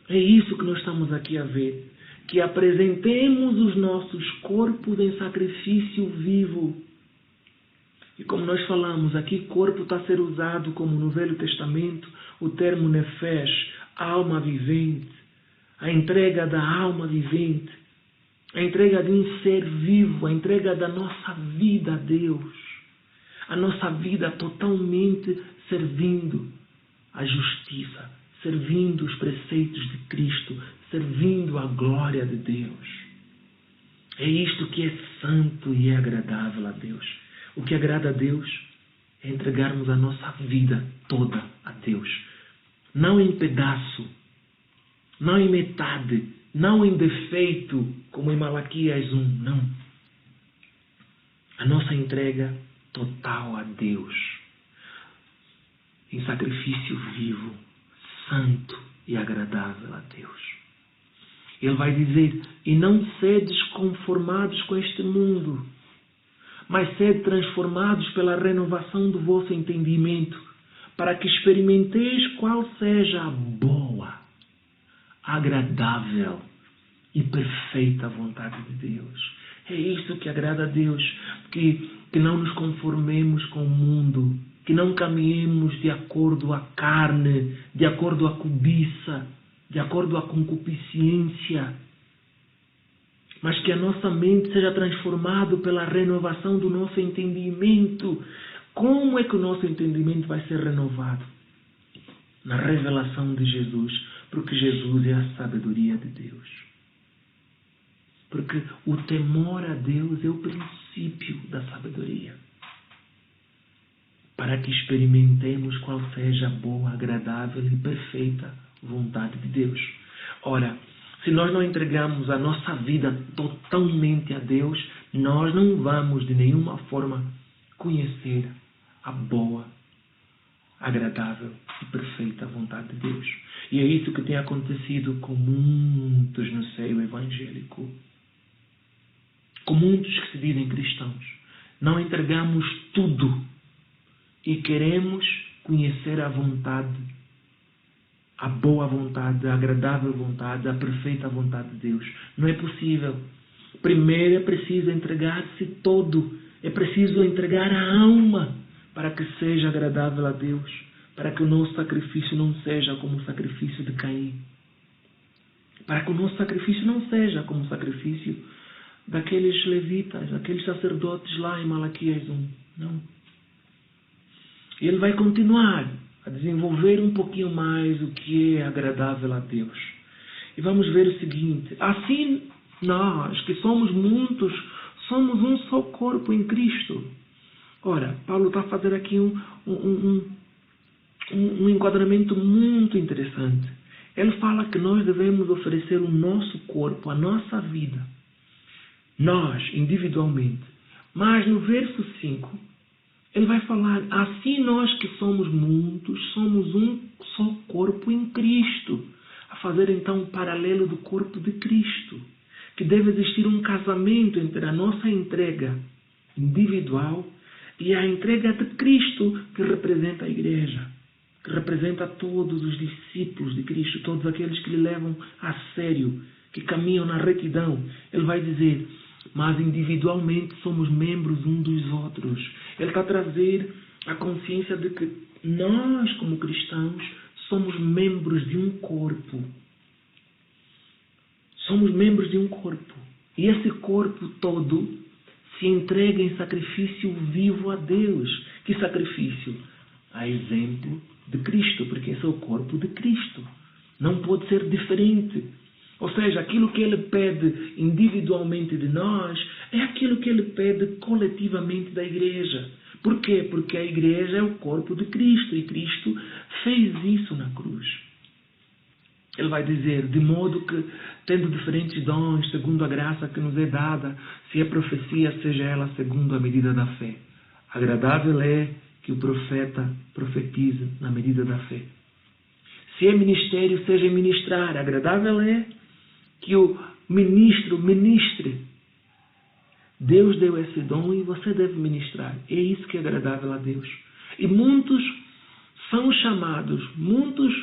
É isso que nós estamos aqui a ver, que apresentemos os nossos corpos em sacrifício vivo. E como nós falamos, aqui corpo está a ser usado como no Velho Testamento o termo nefesh, alma vivente, a entrega da alma vivente, a entrega de um ser vivo, a entrega da nossa vida a Deus, a nossa vida totalmente servindo a justiça, servindo os preceitos de Cristo, servindo a glória de Deus. É isto que é santo e é agradável a Deus. O que agrada a Deus é entregarmos a nossa vida toda a Deus. Não em pedaço, não em metade, não em defeito, como em Malaquias 1, não. A nossa entrega total a Deus, em sacrifício vivo, santo e agradável a Deus. Ele vai dizer: e não sedes conformados com este mundo, mas sede transformados pela renovação do vosso entendimento, para que experimenteis qual seja a boa, agradável e perfeita vontade de Deus. É isso que agrada a Deus, que não nos conformemos com o mundo, que não caminhemos de acordo à carne, de acordo à cobiça, de acordo à concupiscência, mas que a nossa mente seja transformada pela renovação do nosso entendimento. Como é que o nosso entendimento vai ser renovado? Na revelação de Jesus, porque Jesus é a sabedoria de Deus. Porque o temor a Deus é o princípio da sabedoria. Para que experimentemos qual seja a boa, agradável e perfeita vontade de Deus. Ora, se nós não entregamos a nossa vida totalmente a Deus, nós não vamos de nenhuma forma conhecer a boa, agradável e perfeita vontade de Deus. E é isso que tem acontecido com muitos no seio evangélico. Com muitos que se dizem cristãos. Não entregamos tudo e queremos conhecer a vontade, a boa vontade, a agradável vontade, a perfeita vontade de Deus. Não é possível. Primeiro é preciso entregar-se todo. É preciso entregar a alma para que seja agradável a Deus. Para que o nosso sacrifício não seja como o sacrifício de Caim. Para que o nosso sacrifício não seja como o sacrifício daqueles levitas, aqueles sacerdotes lá em Malaquias 1. Não. E ele vai continuar a desenvolver um pouquinho mais o que é agradável a Deus. E vamos ver o seguinte: assim nós, que somos muitos, somos um só corpo em Cristo. Ora, Paulo está a fazer aqui um enquadramento muito interessante. Ele fala que nós devemos oferecer o nosso corpo, a nossa vida, nós, individualmente. Mas no verso 5, ele vai falar: assim nós que somos muitos, somos um só corpo em Cristo. A fazer então um paralelo do corpo de Cristo. Que deve existir um casamento entre a nossa entrega individual e a entrega de Cristo, que representa a igreja. Que representa todos os discípulos de Cristo, todos aqueles que lhe levam a sério, que caminham na retidão. Ele vai dizer: mas individualmente somos membros uns dos outros. Ele está a trazer a consciência de que nós, como cristãos, somos membros de um corpo. Somos membros de um corpo. E esse corpo todo se entrega em sacrifício vivo a Deus. Que sacrifício? A exemplo de Cristo, porque esse é o corpo de Cristo. Não pode ser diferente. Ou seja, aquilo que Ele pede individualmente de nós é aquilo que Ele pede coletivamente da igreja. Por quê? Porque a igreja é o corpo de Cristo e Cristo fez isso na cruz. Ele vai dizer, de modo que, tendo diferentes dons, segundo a graça que nos é dada, se é profecia, seja ela segundo a medida da fé. Agradável é que o profeta profetize na medida da fé. Se é ministério, seja ministrar. Agradável é que o ministro ministre. Deus deu esse dom e você deve ministrar. É isso que é agradável a Deus. E muitos são chamados, muitos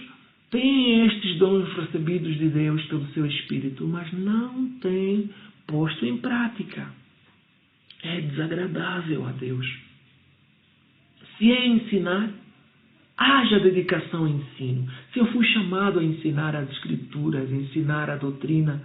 têm estes dons recebidos de Deus pelo seu Espírito, mas não têm posto em prática. É desagradável a Deus. Se é ensinar, haja dedicação ao ensino. Se eu fui chamado a ensinar as Escrituras, a ensinar a doutrina,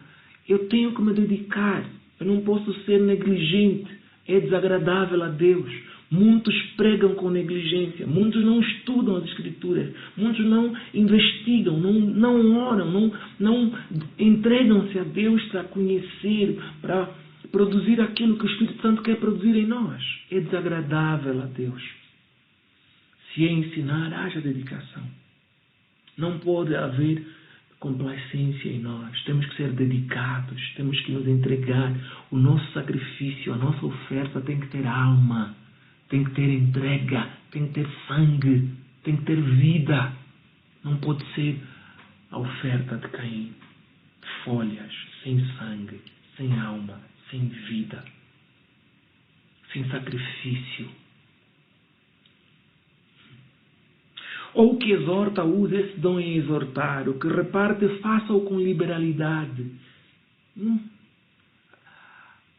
eu tenho que me dedicar. Eu não posso ser negligente. É desagradável a Deus. Muitos pregam com negligência. Muitos não estudam as Escrituras. Muitos não investigam, não oram, não entregam-se a Deus para conhecer, para produzir aquilo que o Espírito Santo quer produzir em nós. É desagradável a Deus. Se é ensinar, haja dedicação. Não pode haver complacência em nós. Temos que ser dedicados. Temos que nos entregar. O nosso sacrifício, a nossa oferta tem que ter alma. Tem que ter entrega. Tem que ter sangue. Tem que ter vida. Não pode ser a oferta de Caim. Folhas, sem sangue, sem alma, sem vida. Sem sacrifício. Ou o que exorta, use esse dom em exortar. O que reparte, faça-o com liberalidade.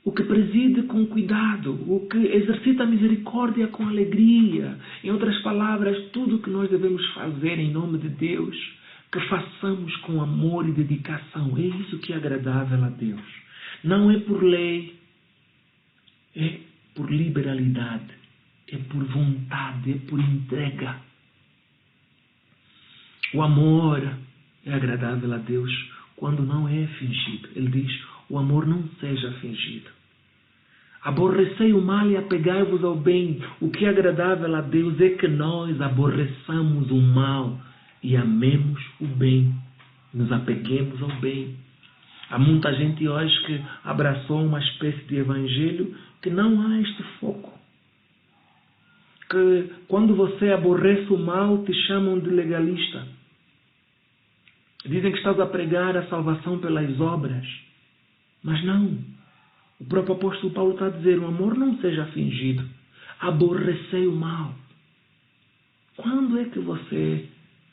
O que preside com cuidado. O que exercita a misericórdia com alegria. Em outras palavras, tudo o que nós devemos fazer em nome de Deus, que façamos com amor e dedicação. É isso que é agradável a Deus. Não é por lei, é por liberalidade, é por vontade, é por entrega. O amor é agradável a Deus quando não é fingido. Ele diz, o amor não seja fingido. Aborrecei o mal e apegai-vos ao bem. O que é agradável a Deus é que nós aborreçamos o mal e amemos o bem. Nos apeguemos ao bem. Há muita gente hoje que abraçou uma espécie de evangelho que não há este foco. Que quando você aborrece o mal, te chamam de legalista. Dizem que estás a pregar a salvação pelas obras. Mas não. O próprio apóstolo Paulo está a dizer, o amor não seja fingido. Aborrecei o mal. Quando é que você,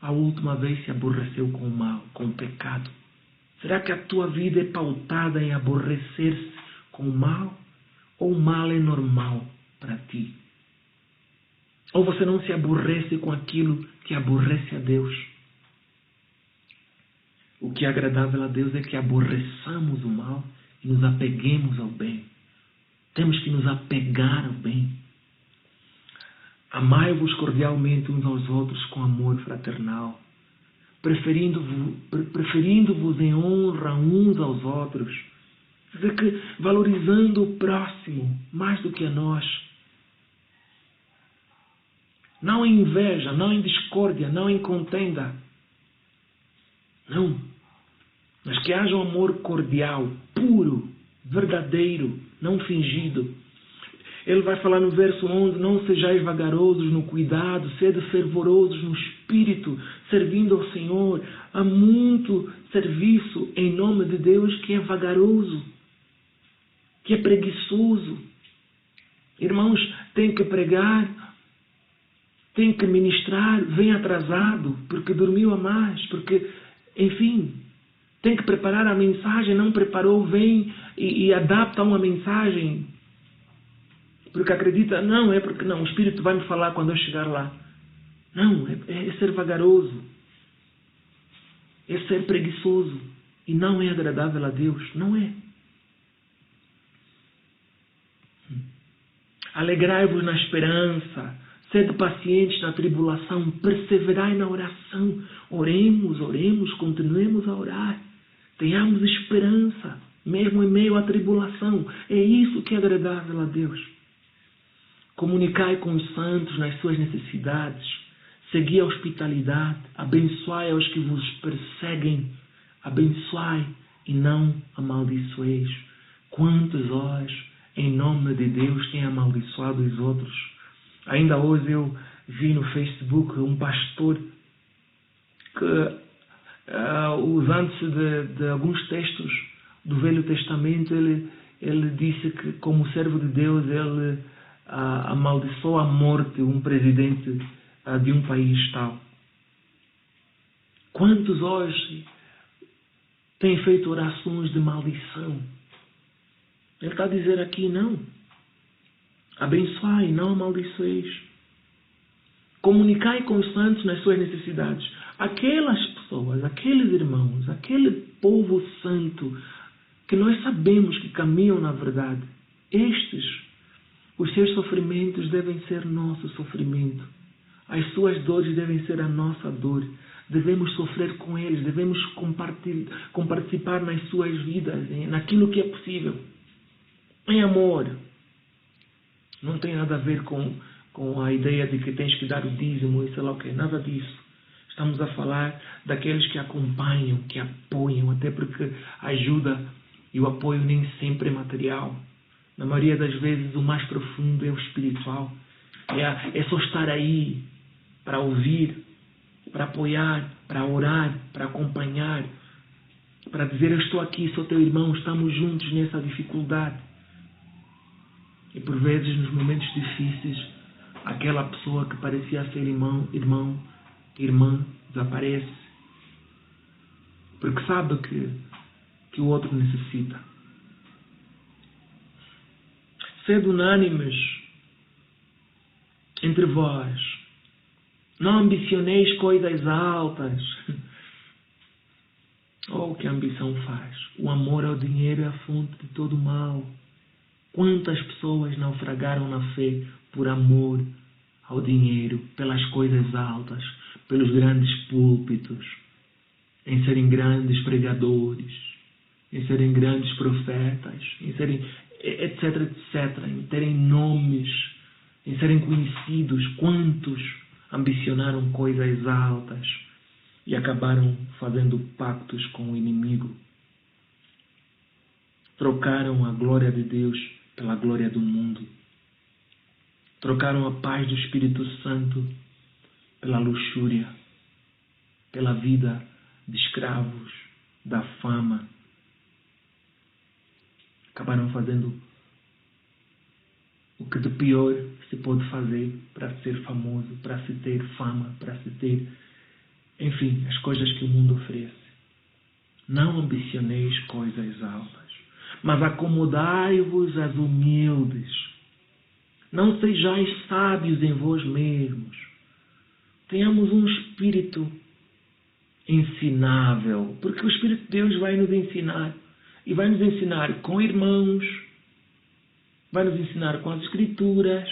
a última vez, se aborreceu com o mal, com o pecado? Será que a tua vida é pautada em aborrecer-se com o mal? Ou o mal é normal para ti? Ou você não se aborrece com aquilo que aborrece a Deus? O que é agradável a Deus é que aborreçamos o mal e nos apeguemos ao bem. Temos que nos apegar ao bem. Amai-vos cordialmente uns aos outros com amor fraternal, preferindo-vos em honra uns aos outros, quer dizer que valorizando o próximo mais do que a nós. Não em inveja, não em discórdia, não em contenda. Não. Mas que haja um amor cordial, puro, verdadeiro, não fingido. Ele vai falar no verso 11, não sejais vagarosos no cuidado, sede fervorosos no espírito, servindo ao Senhor. Há muito serviço em nome de Deus que é vagaroso, que é preguiçoso. Irmãos, tem que pregar, tem que ministrar, vem atrasado, porque dormiu a mais, porque, enfim, Tem que preparar a mensagem, não preparou, vem e adapta uma mensagem. Porque acredita, não, é porque não, o Espírito vai me falar quando eu chegar lá. Não, é ser vagaroso. É ser preguiçoso. E não é agradável a Deus, não é. Alegrai-vos na esperança, sede pacientes na tribulação, perseverai na oração. Oremos, continuemos a orar. Tenhamos esperança, mesmo em meio à tribulação. É isso que é agradável a Deus. Comunicai com os santos nas suas necessidades. Segui a hospitalidade. Abençoai aos que vos perseguem. Abençoai e não amaldiçoeis. Quantos hoje, em nome de Deus, têm amaldiçoado os outros? Ainda hoje eu vi no Facebook um pastor que, usando-se de alguns textos do Velho Testamento, ele disse que, como servo de Deus, ele amaldiçoou a morte um presidente de um país tal. Quantos hoje têm feito orações de maldição? Ele está a dizer aqui, não. Abençoai, não amaldiçoeis. Comunicai com os santos nas suas necessidades. Aquelas pessoas, aqueles irmãos, aquele povo santo que nós sabemos que caminham na verdade, os seus sofrimentos devem ser nosso sofrimento. As suas dores devem ser a nossa dor. Devemos sofrer com eles, devemos compartilhar nas suas vidas, naquilo que é possível. Em amor. Não tem nada a ver com a ideia de que tens que dar o dízimo e sei lá o quê. Nada disso. Estamos a falar daqueles que acompanham, que apoiam, até porque a ajuda e o apoio nem sempre é material. Na maioria das vezes o mais profundo é o espiritual. É só estar aí para ouvir, para apoiar, para orar, para acompanhar, para dizer eu estou aqui, sou teu irmão, estamos juntos nessa dificuldade. E por vezes nos momentos difíceis, aquela pessoa que parecia ser irmã, desaparece. Porque sabe que o outro necessita. Sede unânimes entre vós. Não ambicioneis coisas altas. O que a ambição faz? O amor ao dinheiro é a fonte de todo mal. Quantas pessoas naufragaram na fé por amor ao dinheiro, pelas coisas altas, pelos grandes púlpitos, em serem grandes pregadores, em serem grandes profetas, em serem etc, etc, em terem nomes, em serem conhecidos. Quantos ambicionaram coisas altas e acabaram fazendo pactos com o inimigo? Trocaram a glória de Deus pela glória do mundo. Trocaram a paz do Espírito Santo pela luxúria, pela vida de escravos, da fama. Acabaram fazendo o que de pior se pode fazer para ser famoso, para se ter fama, para se ter, enfim, as coisas que o mundo oferece. Não ambicioneis coisas altas, mas acomodai-vos às humildes. Não sejais sábios em vós mesmos. Tenhamos um espírito ensinável, porque o Espírito de Deus vai nos ensinar. E vai nos ensinar com irmãos, vai nos ensinar com as Escrituras,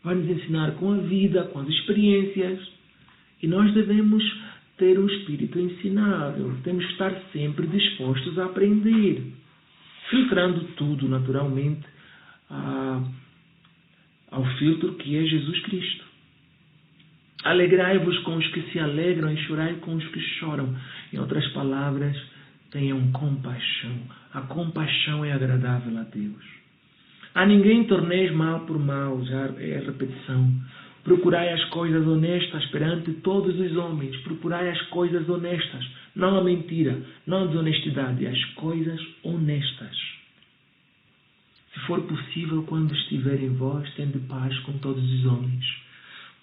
vai nos ensinar com a vida, com as experiências. E nós devemos ter um espírito ensinável. Temos que estar sempre dispostos a aprender, filtrando tudo, naturalmente, ao filtro que é Jesus Cristo. Alegrai-vos com os que se alegram e chorai com os que choram. Em outras palavras, tenham compaixão. A compaixão é agradável a Deus. A ninguém torneis mal por mal, já é a repetição. Procurai as coisas honestas perante todos os homens. Procurai as coisas honestas, não a mentira, não a desonestidade, as coisas honestas. Se for possível, quando estiver em vós, tende paz com todos os homens.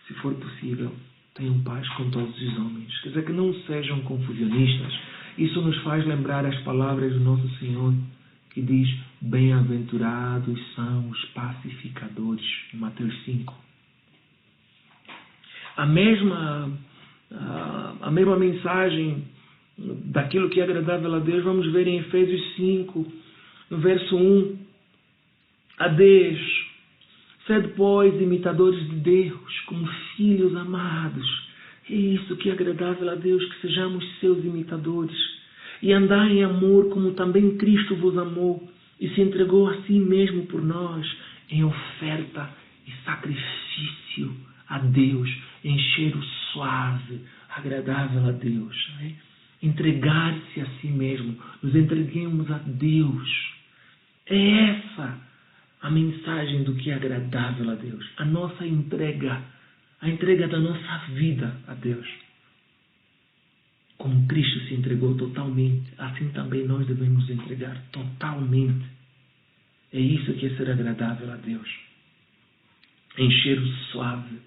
Se for possível, tenham paz com todos os homens. Quer dizer, que não sejam confusionistas Isso nos faz lembrar as palavras do nosso Senhor, que diz: bem-aventurados são os pacificadores, em Mateus 5. A mesma mensagem daquilo que é agradável a Deus, vamos ver em Efésios 5, no verso 1 a 10. Sede, pois, imitadores de Deus, como filhos amados. É isso que é agradável a Deus, que sejamos seus imitadores. E andai em amor, como também Cristo vos amou, e se entregou a si mesmo por nós, em oferta e sacrifício a Deus, em cheiro suave, agradável a Deus. Né? Entregar-se a si mesmo, nos entreguemos a Deus. É essa a mensagem do que é agradável a Deus. A nossa entrega, a entrega da nossa vida a Deus. Como Cristo se entregou totalmente, assim também nós devemos entregar totalmente. É isso que é ser agradável a Deus. Em cheiro suave,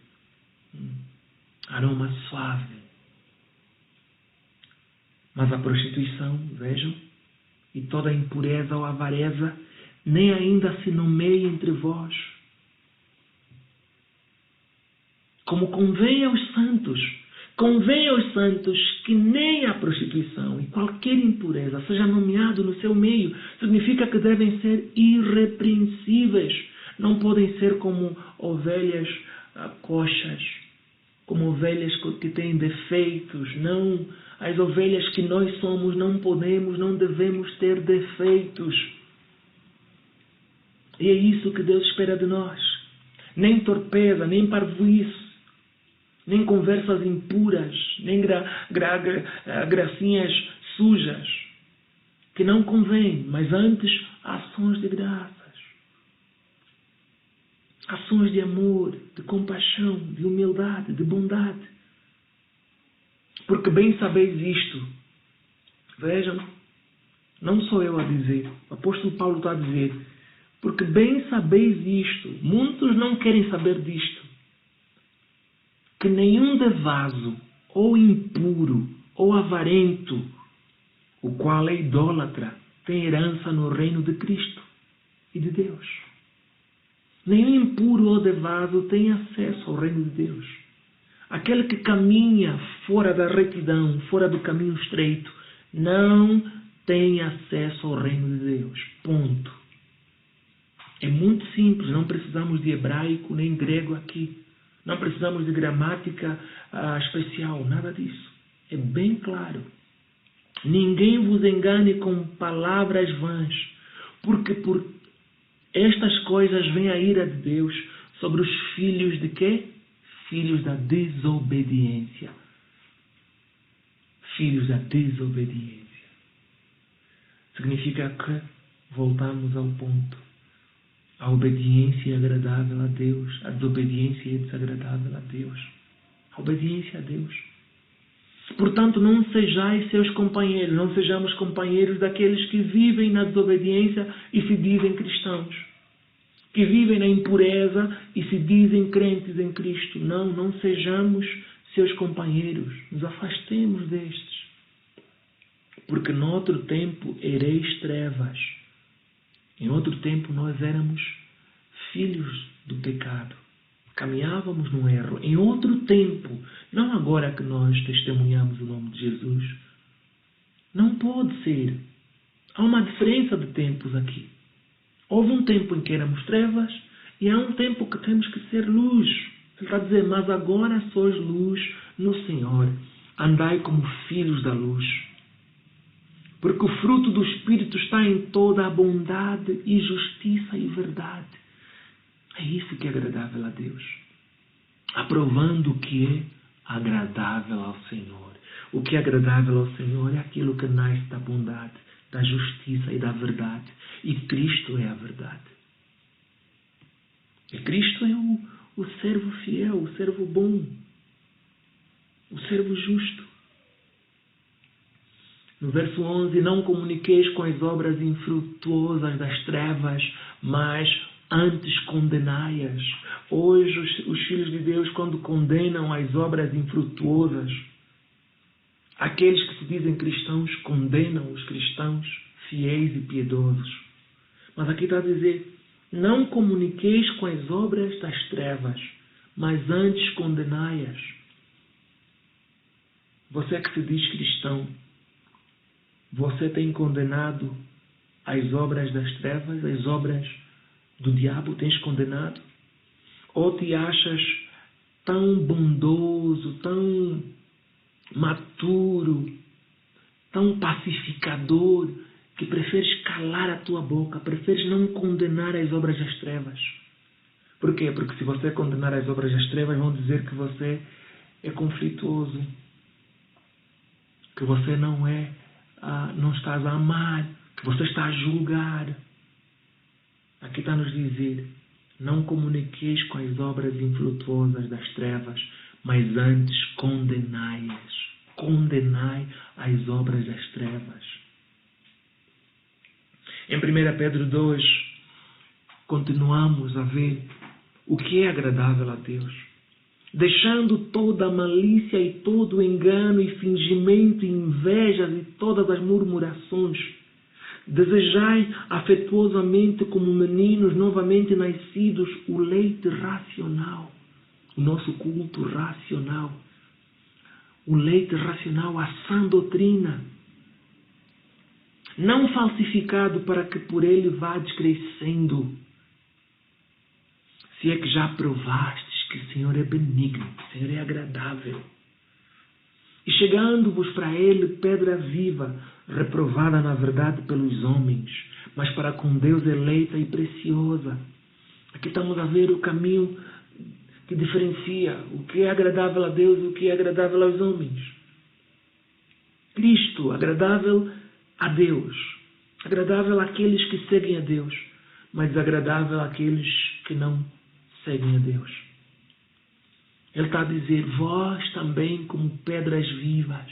aroma suave. Mas a prostituição, vejam, e toda a impureza ou avareza, nem ainda se nomeia entre vós, como convém aos santos que nem a prostituição e qualquer impureza seja nomeado no seu meio. Significa que devem ser irrepreensíveis, não podem ser como ovelhas coxas, como ovelhas que têm defeitos. Não, as ovelhas que nós somos não podemos, não devemos ter defeitos. E é isso que Deus espera de nós. Nem torpeza, nem parvoíce, nem conversas impuras, nem gracinhas sujas, que não convém, mas antes ações de graças. Ações de amor, de compaixão, de humildade, de bondade. Porque bem sabeis isto. Vejam, não sou eu a dizer, o apóstolo Paulo está a dizer, porque bem sabeis isto, muitos não querem saber disto, que nenhum devaso, ou impuro, ou avarento, o qual é idólatra, tem herança no reino de Cristo e de Deus. Nenhum impuro ou devaso tem acesso ao reino de Deus. Aquele que caminha fora da retidão, fora do caminho estreito, não tem acesso ao reino de Deus. Ponto. É muito simples, não precisamos de hebraico nem grego aqui. Não precisamos de gramática especial, nada disso. É bem claro. Ninguém vos engane com palavras vãs, porque por estas coisas vem a ira de Deus sobre os filhos de quê? Filhos da desobediência. Filhos da desobediência. Significa que voltamos ao ponto. A obediência é agradável a Deus. A desobediência é desagradável a Deus. A obediência a Deus. Portanto, não sejais seus companheiros. Não sejamos companheiros daqueles que vivem na desobediência e se dizem cristãos. Que vivem na impureza e se dizem crentes em Cristo. Não sejamos seus companheiros. Nos afastemos destes. Porque noutro tempo ereis trevas. Em outro tempo nós éramos filhos do pecado. Caminhávamos no erro. Em outro tempo, não agora que nós testemunhamos o nome de Jesus. Não pode ser. Há uma diferença de tempos aqui. Houve um tempo em que éramos trevas e há um tempo que temos que ser luz. Ele está a dizer, mas agora sois luz no Senhor. Andai como filhos da luz. Porque o fruto do Espírito está em toda a bondade e justiça e verdade. É isso que é agradável a Deus. Aprovando o que é agradável ao Senhor. O que é agradável ao Senhor é aquilo que nasce da bondade, da justiça e da verdade. E Cristo é a verdade. E Cristo é o servo fiel, o servo bom, o servo justo. No verso 11, não comuniqueis com as obras infrutuosas das trevas, mas antes condenai-as. Hoje, os filhos de Deus, quando condenam as obras infrutuosas, Aqueles que se dizem cristãos condenam os cristãos fiéis e piedosos. Mas aqui está a dizer, não comuniqueis com as obras das trevas, mas antes condenai-as. Você que se diz cristão, você tem condenado as obras das trevas, as obras do diabo, tens condenado? Ou te achas tão bondoso, tão maturo, tão pacificador, que preferes calar a tua boca, preferes não condenar as obras das trevas? Por quê? Porque se você condenar as obras das trevas, vão dizer que você é conflituoso, que você não estás a amar, que você está a julgar. Aqui está a nos dizer, não comuniqueis com as obras infrutuosas das trevas, mas antes condenai-as. Condenai as obras das trevas. Em 1 Pedro 2, continuamos a ver o que é agradável a Deus. Deixando toda a malícia e todo o engano e fingimento e invejas e todas as murmurações, desejai afetuosamente como meninos novamente nascidos o leite racional, o nosso culto racional, o leite racional, a sã doutrina, não falsificado, para que por ele vades crescendo. Se é que já provastes que o Senhor é benigno, que o Senhor é agradável. E chegando-vos para ele, pedra viva, reprovada na verdade pelos homens, mas para com Deus eleita e preciosa. Aqui estamos a ver o caminho que diferencia o que é agradável a Deus e o que é agradável aos homens. Cristo, agradável a Deus, agradável àqueles que seguem a Deus, mas desagradável àqueles que não seguem a Deus. Ele está a dizer, vós também como pedras vivas,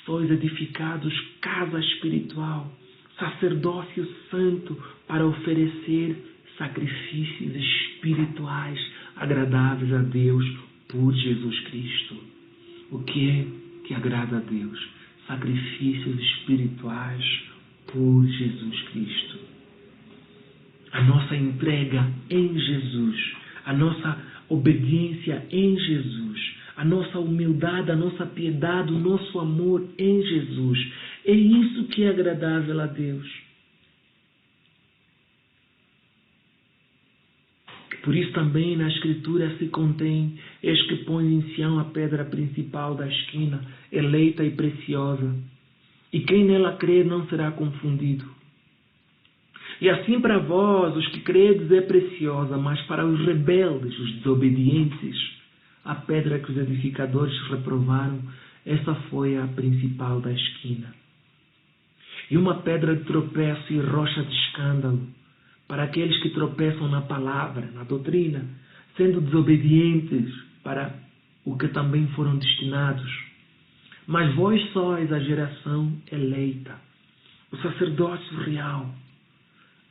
sois edificados casa espiritual, sacerdócio santo, para oferecer sacrifícios espirituais agradáveis a Deus por Jesus Cristo. O que é que agrada a Deus? Sacrifícios espirituais por Jesus Cristo. A nossa entrega em Jesus, a nossa obediência em Jesus, a nossa humildade, a nossa piedade, o nosso amor em Jesus. É isso que é agradável a Deus. Por isso também na Escritura se contém, eis que põe em Sião a pedra principal da esquina, eleita e preciosa, e quem nela crer não será confundido. E assim para vós, os que credes, é preciosa, mas para os rebeldes, os desobedientes, a pedra que os edificadores reprovaram, essa foi a principal da esquina. E uma pedra de tropeço e rocha de escândalo, para aqueles que tropeçam na palavra, na doutrina, sendo desobedientes para o que também foram destinados. Mas vós sois a geração eleita, o sacerdócio real,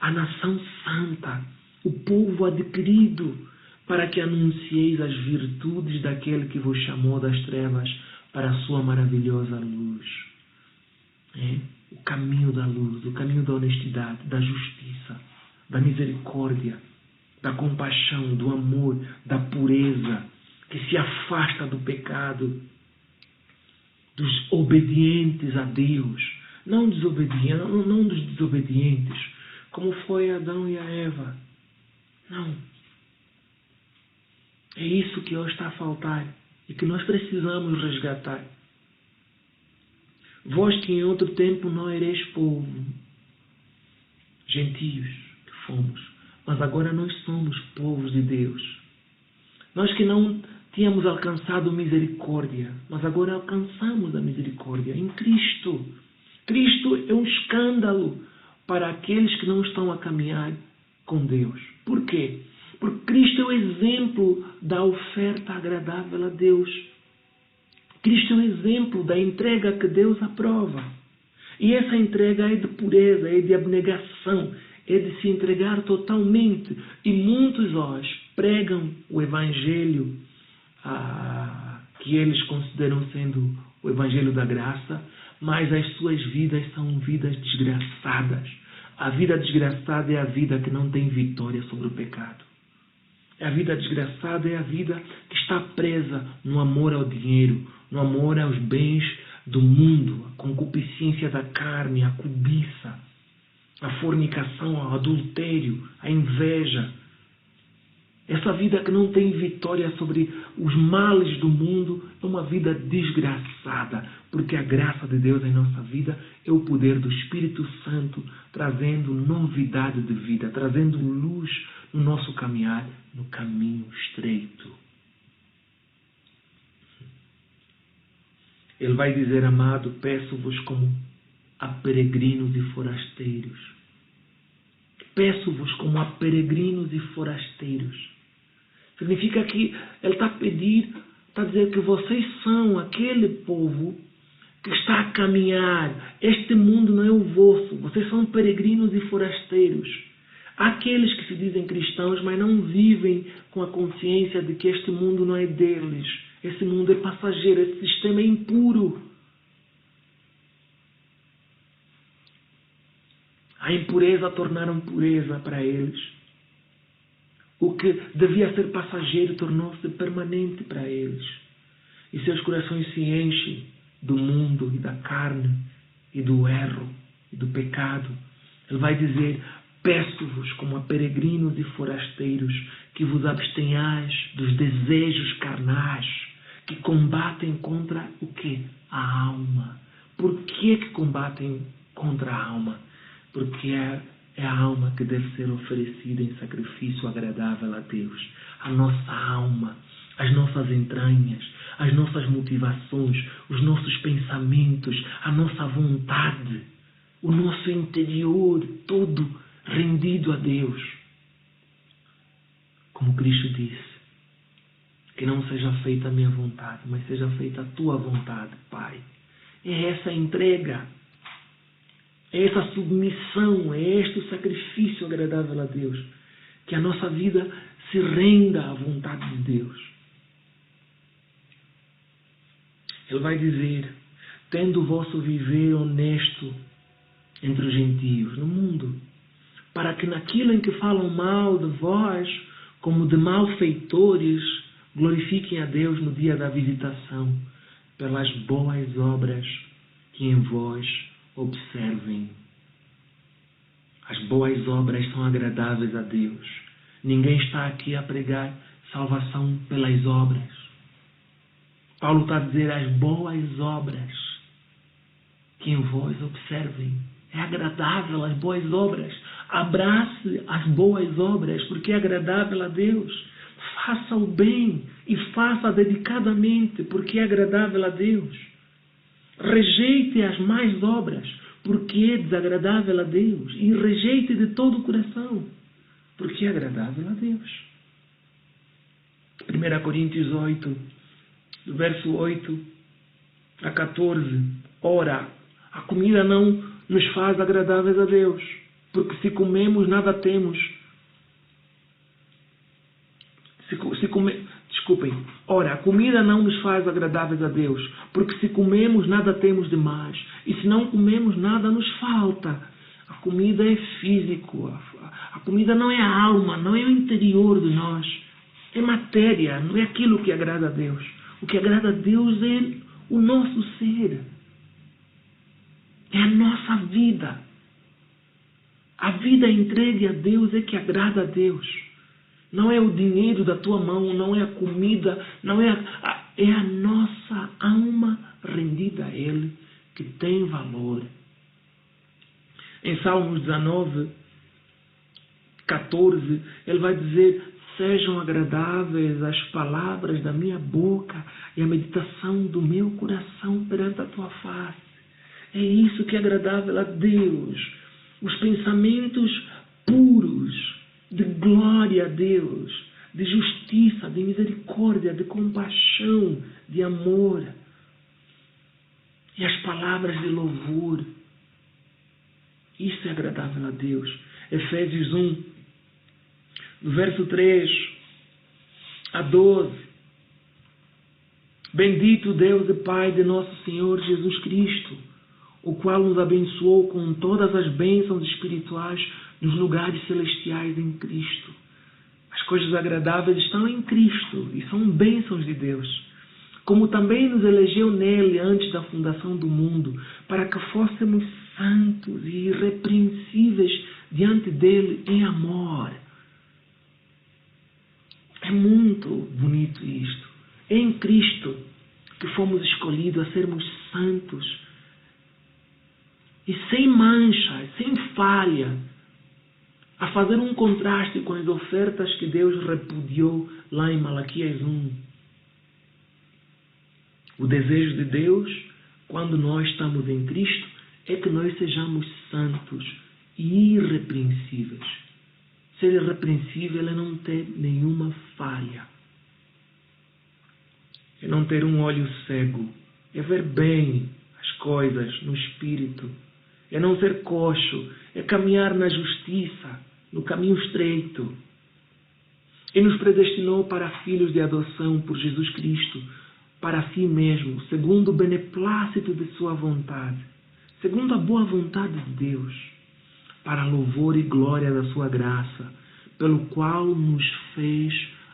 a nação santa, o povo adquirido, para que anuncieis as virtudes daquele que vos chamou das trevas para a sua maravilhosa luz. O caminho da luz, o caminho da honestidade, da justiça, da misericórdia, da compaixão, do amor, da pureza, que se afasta do pecado, dos obedientes a Deus, não dos desobedientes, como foi Adão e a Eva. Não. É isso que hoje está a faltar e que nós precisamos resgatar. Vós que em outro tempo não ereis povo, gentios que fomos, mas agora nós somos povos de Deus. Nós que não tínhamos alcançado misericórdia, mas agora alcançamos a misericórdia em Cristo. Cristo é um escândalo para aqueles que não estão a caminhar com Deus. Por quê? Porque Cristo é o exemplo da oferta agradável a Deus. Cristo é o exemplo da entrega que Deus aprova. E essa entrega é de pureza, é de abnegação, é de se entregar totalmente. E muitos hoje pregam o Evangelho que eles consideram sendo o Evangelho da Graça, mas as suas vidas são vidas desgraçadas. A vida desgraçada é a vida que não tem vitória sobre o pecado. A vida desgraçada é a vida que está presa no amor ao dinheiro, no amor aos bens do mundo, a concupiscência da carne, a cobiça, a fornicação, o adultério, a inveja. Essa vida que não tem vitória sobre os males do mundo é uma vida desgraçada, porque a graça de Deus em nossa vida é o poder do Espírito Santo trazendo novidade de vida, trazendo luz no nosso caminhar, no caminho estreito. Ele vai dizer, amado, peço-vos como a peregrinos e forasteiros. Peço-vos como a peregrinos e forasteiros. Significa que ele está a dizer que vocês são aquele povo que está a caminhar. Este mundo não é o vosso. Vocês são peregrinos e forasteiros. Há aqueles que se dizem cristãos, mas não vivem com a consciência de que este mundo não é deles. Esse mundo é passageiro, esse sistema é impuro. A impureza tornaram pureza para eles. O que devia ser passageiro tornou-se permanente para eles. E seus corações se enchem do mundo e da carne e do erro e do pecado. Ele vai dizer, peço-vos como a peregrinos e forasteiros que vos abstenhais dos desejos carnais que combatem contra o quê? A alma. Por que combatem contra a alma? Porque é a alma que deve ser oferecida em sacrifício agradável a Deus. A nossa alma, as nossas entranhas, as nossas motivações, os nossos pensamentos, a nossa vontade, o nosso interior, todo rendido a Deus. Como Cristo disse, que não seja feita a minha vontade, mas seja feita a tua vontade, Pai. É essa entrega. É essa submissão, é este o sacrifício agradável a Deus. Que a nossa vida se renda à vontade de Deus. Ele vai dizer, tendo o vosso viver honesto entre os gentios no mundo, para que naquilo em que falam mal de vós, como de malfeitores, glorifiquem a Deus no dia da visitação, pelas boas obras que em vós observem. As boas obras são agradáveis a Deus. Ninguém está aqui a pregar salvação pelas obras. Paulo está a dizer as boas obras que em vós observem. É agradável as boas obras. Abrace as boas obras, porque é agradável a Deus. Faça o bem e faça dedicadamente, porque é agradável a Deus. Rejeite as más obras, porque é desagradável a Deus. E rejeite de todo o coração, porque é agradável a Deus. 1 Coríntios 8, do verso 8 a 14. Ora, a comida não nos faz agradáveis a Deus, porque se comemos nada temos. Ora, a comida não nos faz agradáveis a Deus, porque se comemos nada temos demais, e se não comemos nada nos falta. A comida é físico, a comida não é a alma, não é o interior de nós, é matéria, não é aquilo que agrada a Deus. O que agrada a Deus é o nosso ser, é a nossa vida. A vida entregue a Deus é que agrada a Deus. Não é o dinheiro da tua mão, não é a comida, não é é a nossa alma rendida a Ele que tem valor. Em Salmos 19, 14, ele vai dizer, sejam agradáveis as palavras da minha boca e a meditação do meu coração perante a tua face. É isso que é agradável a Deus. Os pensamentos puros, de glória a Deus, de justiça, de misericórdia, de compaixão, de amor. E as palavras de louvor. Isso é agradável a Deus. Efésios 1, do verso 3 a 12. Bendito Deus e Pai de nosso Senhor Jesus Cristo, o qual nos abençoou com todas as bênçãos espirituais nos lugares celestiais em Cristo. As coisas agradáveis estão em Cristo e são bênçãos de Deus. Como também nos elegeu nele antes da fundação do mundo, para que fôssemos santos e irrepreensíveis diante dele em amor. É muito bonito isto. É em Cristo que fomos escolhidos a sermos santos e sem mancha, sem falha, a fazer um contraste com as ofertas que Deus repudiou lá em Malaquias 1. O desejo de Deus, quando nós estamos em Cristo, é que nós sejamos santos e irrepreensíveis. Ser irrepreensível é não ter nenhuma falha. É não ter um olho cego. É ver bem as coisas no espírito. É não ser coxo. É caminhar na justiça, no caminho estreito. E nos predestinou para filhos de adoção por Jesus Cristo, para si mesmo, segundo o beneplácito de sua vontade, segundo a boa vontade de Deus, para louvor e glória da sua graça, pelo qual nos fez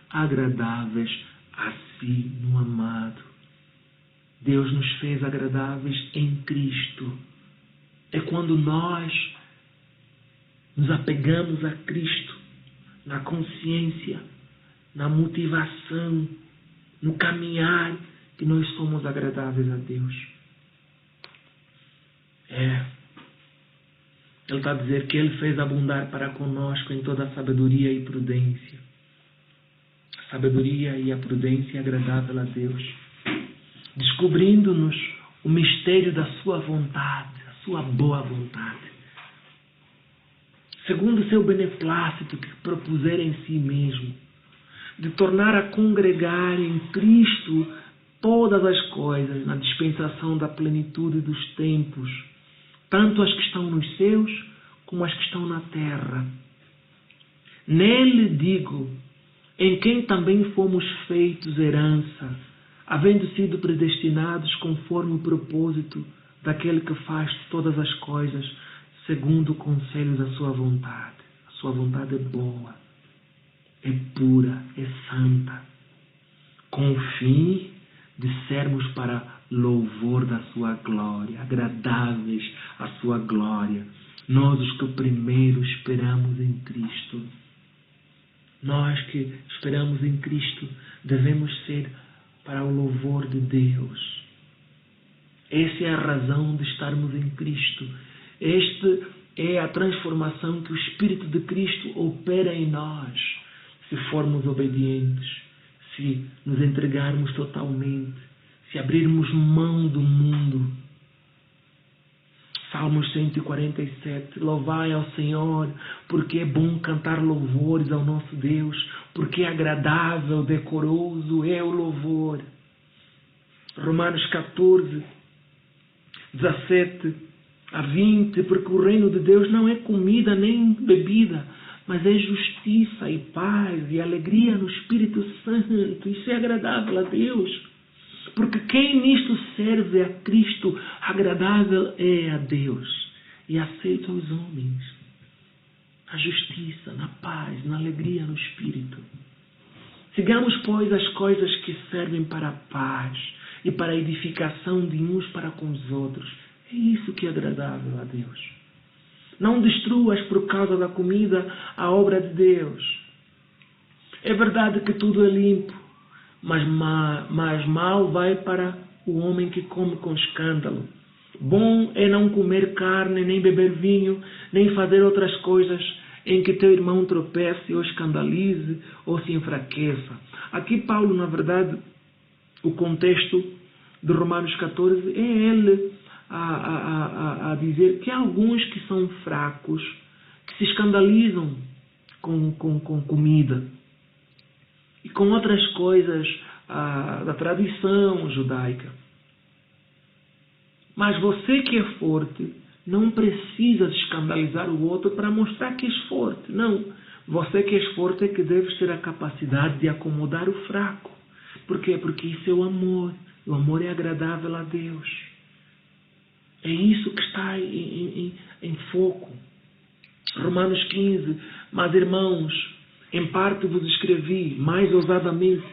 agradáveis a si no amado. Deus nos fez agradáveis em Cristo. É quando nós nos apegamos a Cristo, na consciência, na motivação, no caminhar, que nós somos agradáveis a Deus. Ele está a dizer que Ele fez abundar para conosco em toda a sabedoria e prudência. A sabedoria e a prudência é agradável a Deus, descobrindo-nos o mistério da sua vontade, a sua boa vontade, segundo o seu beneplácito que propuser em si mesmo, de tornar a congregar em Cristo todas as coisas na dispensação da plenitude dos tempos, tanto as que estão nos céus como as que estão na terra. Nele, digo, em quem também fomos feitos herança, havendo sido predestinados conforme o propósito daquele que faz todas as coisas segundo o conselho da sua vontade. A sua vontade é boa, é pura, é santa, com o fim de sermos para louvor da sua glória, agradáveis à sua glória. Nós, os que primeiro esperamos em Cristo. Nós que esperamos em Cristo devemos ser para o louvor de Deus. Essa é a razão de estarmos em Cristo. Esta é a transformação que o Espírito de Cristo opera em nós, se formos obedientes, se nos entregarmos totalmente, se abrirmos mão do mundo. Salmos 147, louvai ao Senhor, porque é bom cantar louvores ao nosso Deus, porque é agradável, decoroso é o louvor. Romanos 14, 17 a 20, porque o reino de Deus não é comida nem bebida, mas é justiça e paz e alegria no Espírito Santo. Isso é agradável a Deus. Porque quem nisto serve a Cristo, agradável é a Deus e aceito aos homens. Na justiça, na paz, na alegria no Espírito. Sigamos, pois, as coisas que servem para a paz e para a edificação de uns para com os outros. É isso que é agradável a Deus. Não destruas por causa da comida a obra de Deus. É verdade que tudo é limpo, mas mal vai para o homem que come com escândalo. Bom é não comer carne, nem beber vinho, nem fazer outras coisas em que teu irmão tropece ou escandalize ou se enfraqueça. Aqui Paulo, na verdade, o contexto de Romanos 14 é ele a dizer que há alguns que são fracos, que se escandalizam com comida e com outras coisas da tradição judaica. Mas você que é forte não precisa escandalizar o outro para mostrar que és forte. Não. Você que és forte é que deve ter a capacidade de acomodar o fraco, Por quê? Porque isso é o amor. O amor é agradável a Deus. É isso que está em foco. Romanos 15. Mas, irmãos, em parte vos escrevi, mais ousadamente,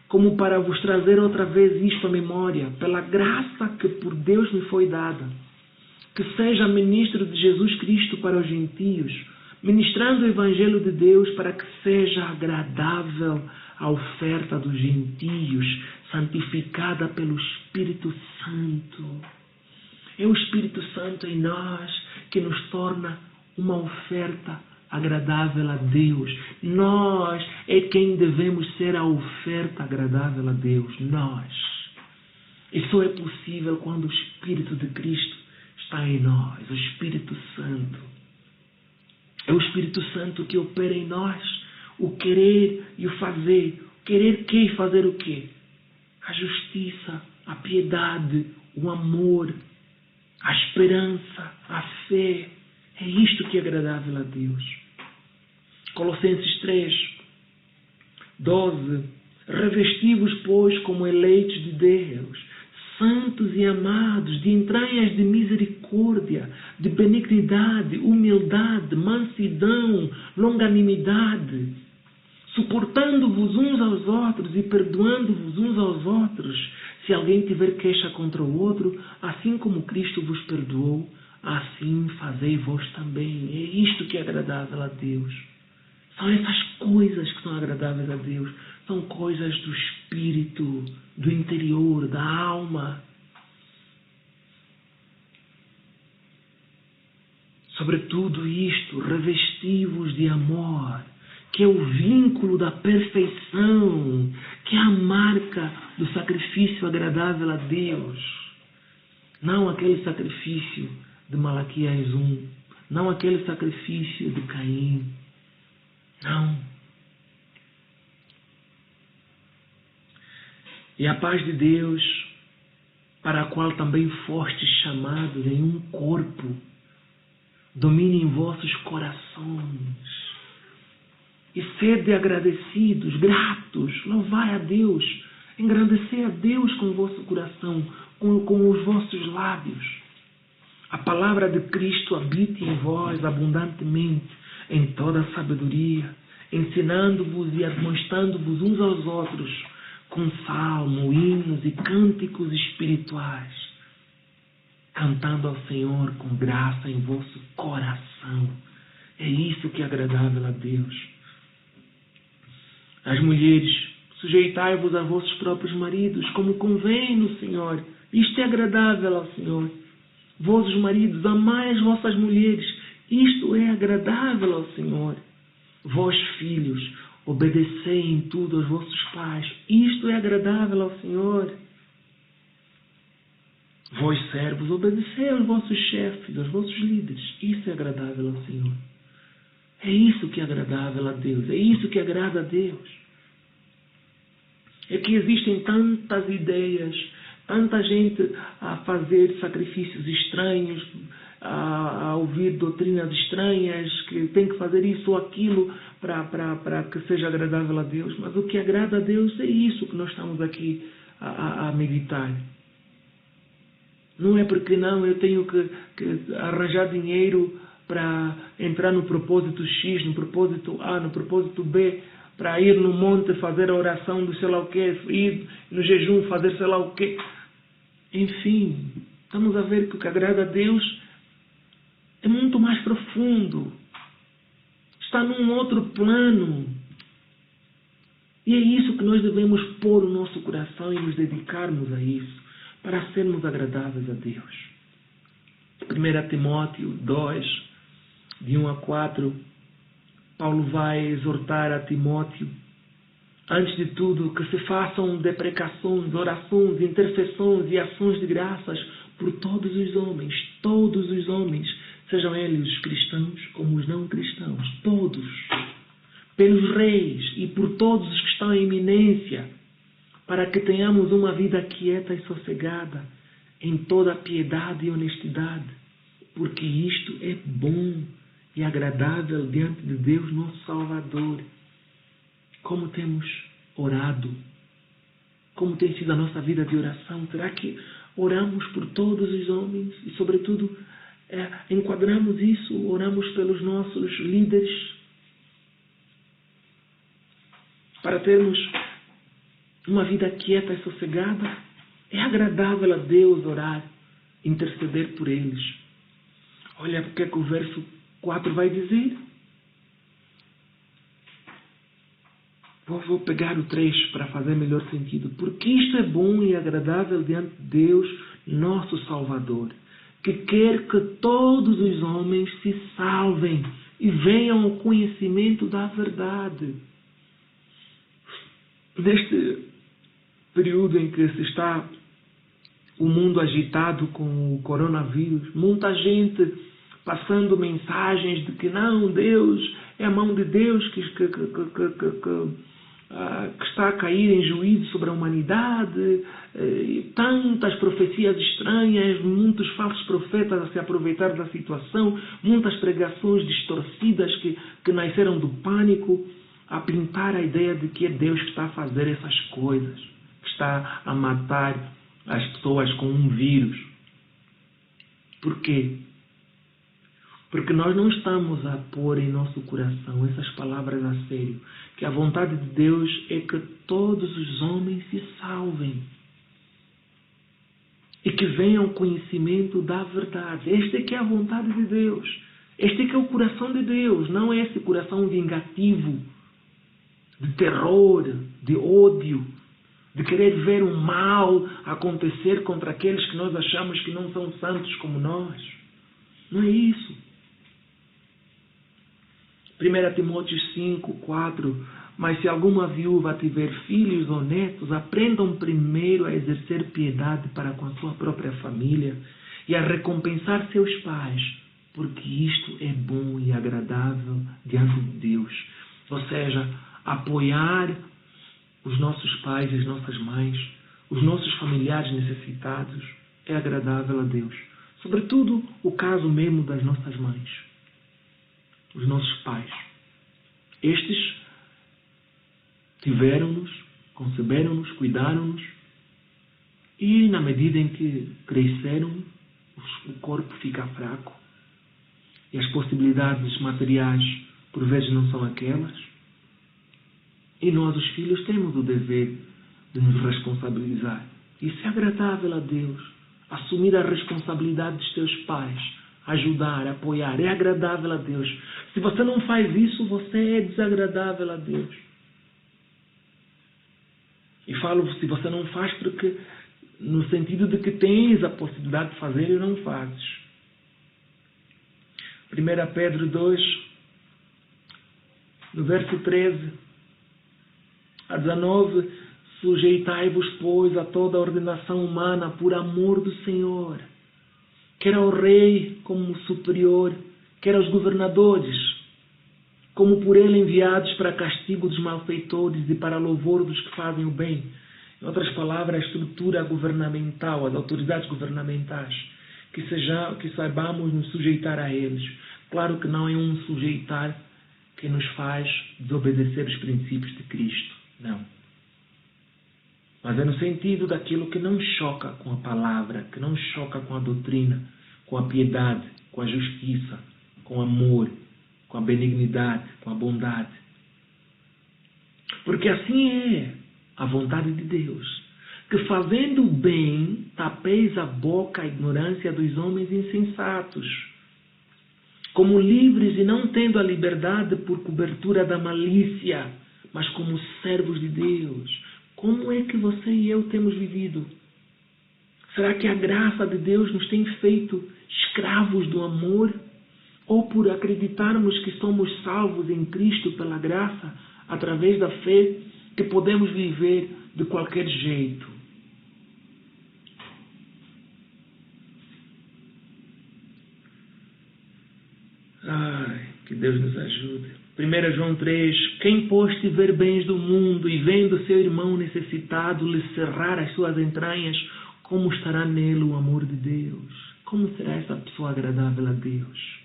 como para vos trazer outra vez isto à memória, pela graça que por Deus me foi dada, que seja ministro de Jesus Cristo para os gentios, ministrando o Evangelho de Deus para que seja agradável a oferta dos gentios, santificada pelo Espírito Santo. É o Espírito Santo em nós que nos torna uma oferta agradável a Deus. Nós é quem devemos ser a oferta agradável a Deus. Nós. E só é possível quando o Espírito de Cristo está em nós. O Espírito Santo. É o Espírito Santo que opera em nós o querer e o fazer. O querer que e fazer o quê? A justiça, a piedade, o amor, a esperança, a fé. É isto que é agradável a Deus. Colossenses 3, 12. Revesti-vos, pois, como eleitos de Deus, santos e amados, de entranhas de misericórdia, de benignidade, humildade, mansidão, longanimidade, suportando-vos uns aos outros e perdoando-vos uns aos outros, se alguém tiver queixa contra o outro, assim como Cristo vos perdoou, assim fazei vós também. É isto que é agradável a Deus. São essas coisas que são agradáveis a Deus. São coisas do espírito, do interior, da alma. Sobretudo isto, revesti-vos de amor, que é o vínculo da perfeição, que é a marca do sacrifício agradável a Deus. Não aquele sacrifício de Malaquias 1, não aquele sacrifício de Caim. Não. E a paz de Deus, para a qual também fostes chamados em um corpo, domine em vossos corações. E sede agradecidos, gratos, louvai a Deus, engrandecer a Deus com o vosso coração, com os vossos lábios. A palavra de Cristo habite em vós abundantemente, em toda a sabedoria, ensinando-vos e admoestando-vos uns aos outros, com salmo, hinos e cânticos espirituais, cantando ao Senhor com graça em vosso coração. É isso que é agradável a Deus. As mulheres, sujeitai-vos a vossos próprios maridos, como convém no Senhor. Isto é agradável ao Senhor. Vossos maridos, amai as vossas mulheres. Isto é agradável ao Senhor. Vós, filhos, obedecei em tudo aos vossos pais. Isto é agradável ao Senhor. Vós, servos, obedecei aos vossos chefes, aos vossos líderes. Isso é agradável ao Senhor. É isso que é agradável a Deus. É isso que agrada a Deus. É que existem tantas ideias, tanta gente a fazer sacrifícios estranhos, a ouvir doutrinas estranhas, que tem que fazer isso ou aquilo para que seja agradável a Deus. Mas o que agrada a Deus é isso que nós estamos aqui a meditar. Não é porque não eu tenho que arranjar dinheiro para entrar no propósito X, no propósito A, no propósito B, para ir no monte fazer a oração do sei lá o quê, ir no jejum fazer sei lá o quê. Enfim, estamos a ver que o que agrada a Deus é muito mais profundo. Está num outro plano. E é isso que nós devemos pôr no nosso coração e nos dedicarmos a isso, para sermos agradáveis a Deus. 1 Timóteo 2, de 1 a 4, Paulo vai exortar a Timóteo, antes de tudo, que se façam deprecações, orações, intercessões e ações de graças por todos os homens, sejam eles os cristãos como os não cristãos, todos, pelos reis e por todos os que estão em eminência, para que tenhamos uma vida quieta e sossegada, em toda piedade e honestidade, porque isto é bom e agradável diante de Deus, nosso Salvador. Como temos orado, como tem sido a nossa vida de oração? Será que oramos por todos os homens e, sobretudo, enquadramos isso, oramos pelos nossos líderes, para termos uma vida quieta e sossegada? É agradável a Deus orar, interceder por eles. Olha o que é que o verso 4 vai dizer. Vou pegar o 3 para fazer melhor sentido. Porque isto é bom e agradável diante de Deus, nosso Salvador, que quer que todos os homens se salvem e venham ao conhecimento da verdade. Neste período em que se está o mundo agitado com o coronavírus, muita gente passando mensagens de que não, Deus, é a mão de Deus que está a cair em juízo sobre a humanidade, e tantas profecias estranhas, muitos falsos profetas a se aproveitar da situação, muitas pregações distorcidas que nasceram do pânico, a pintar a ideia de que é Deus que está a fazer essas coisas, que está a matar as pessoas com um vírus. Por quê? Porque nós não estamos a pôr em nosso coração essas palavras a sério, que a vontade de Deus é que todos os homens se salvem e que venham ao conhecimento da verdade. Esta é que é a vontade de Deus. Este é que é o coração de Deus, não é esse coração vingativo, de terror, de ódio, de querer ver o mal acontecer contra aqueles que nós achamos que não são santos como nós. Não é isso. 1 Timóteo 5, 4. Mas se alguma viúva tiver filhos ou netos, aprendam primeiro a exercer piedade para com a sua própria família e a recompensar seus pais, porque isto é bom e agradável diante de Deus. Ou seja, apoiar os nossos pais e as nossas mães, os nossos familiares necessitados, é agradável a Deus. Sobretudo o caso mesmo das nossas mães, os nossos pais. Estes tiveram-nos, conceberam-nos, cuidaram-nos e, na medida em que cresceram, o corpo fica fraco e as possibilidades materiais, por vezes, não são aquelas. E nós, os filhos, temos o dever de nos responsabilizar. Isso é agradável a Deus. Assumir a responsabilidade dos teus pais, ajudar, apoiar, é agradável a Deus. Se você não faz isso, você é desagradável a Deus. E falo se você não faz porque, no sentido de que tens a possibilidade de fazer e não fazes. 1 Pedro 2, no verso 13 a 19, sujeitai-vos, pois, a toda a ordenação humana por amor do Senhor, quer ao rei como superior, quer aos governadores, como por ele enviados para castigo dos malfeitores e para louvor dos que fazem o bem. Em outras palavras, a estrutura governamental, as autoridades governamentais, que saibamos nos sujeitar a eles. Claro que não é um sujeitar que nos faz desobedecer os princípios de Cristo. Não. Mas é no sentido daquilo que não choca com a palavra, que não choca com a doutrina, com a piedade, com a justiça, com o amor, com a benignidade, com a bondade. Porque assim é a vontade de Deus, que fazendo o bem, tapeis a boca à ignorância dos homens insensatos, como livres e não tendo a liberdade por cobertura da malícia, mas como servos de Deus. Como é que você e eu temos vivido? Será que a graça de Deus nos tem feito escravos do amor? Ou por acreditarmos que somos salvos em Cristo pela graça, através da fé, que podemos viver de qualquer jeito? Ai, que Deus nos ajude. 1 João 3, quem pois tiver bens do mundo e vendo seu irmão necessitado lhe cerrar as suas entranhas, como estará nele o amor de Deus? Como será essa pessoa agradável a Deus?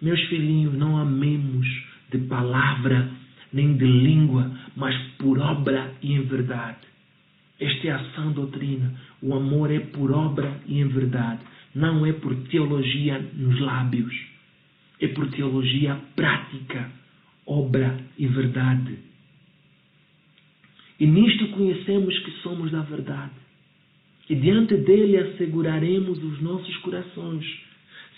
Meus filhinhos, não amemos de palavra nem de língua, mas por obra e em verdade. Esta é a sã doutrina. O amor é por obra e em verdade. Não é por teologia nos lábios. É por teologia prática, obra e verdade. E nisto conhecemos que somos da verdade. E diante dele asseguraremos os nossos corações,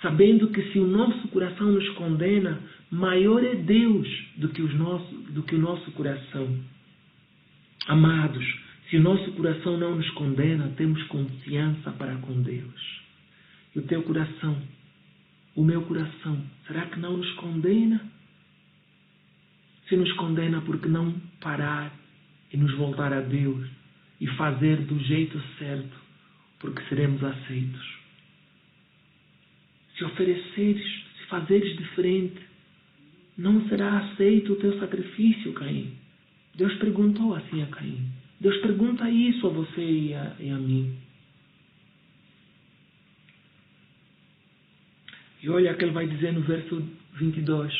sabendo que se o nosso coração nos condena, maior é Deus do que o nosso coração. Amados, se o nosso coração não nos condena, temos confiança para com Deus. E o teu coração, o meu coração, será que não nos condena? Se nos condena, porque não parar e nos voltar a Deus e fazer do jeito certo, porque seremos aceitos. Se ofereceres, se fazeres diferente, não será aceito o teu sacrifício, Caim. Deus perguntou assim a Caim. Deus pergunta isso a você e a mim. E olha o que ele vai dizer no verso 22.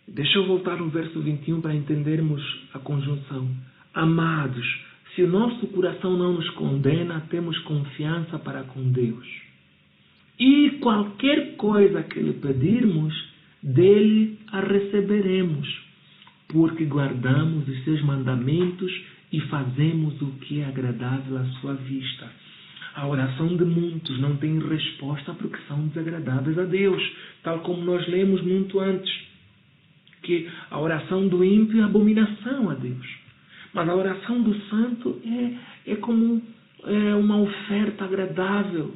Deixa eu voltar no verso 21 para entendermos a conjunção. Amados, se o nosso coração não nos condena, temos confiança para com Deus. E qualquer coisa que lhe pedirmos, dele a receberemos, porque guardamos os seus mandamentos e fazemos o que é agradável à sua vista. A oração de muitos não tem resposta porque são desagradáveis a Deus, tal como nós lemos muito antes, que a oração do ímpio é abominação a Deus. Mas a oração do santo é como uma oferta agradável.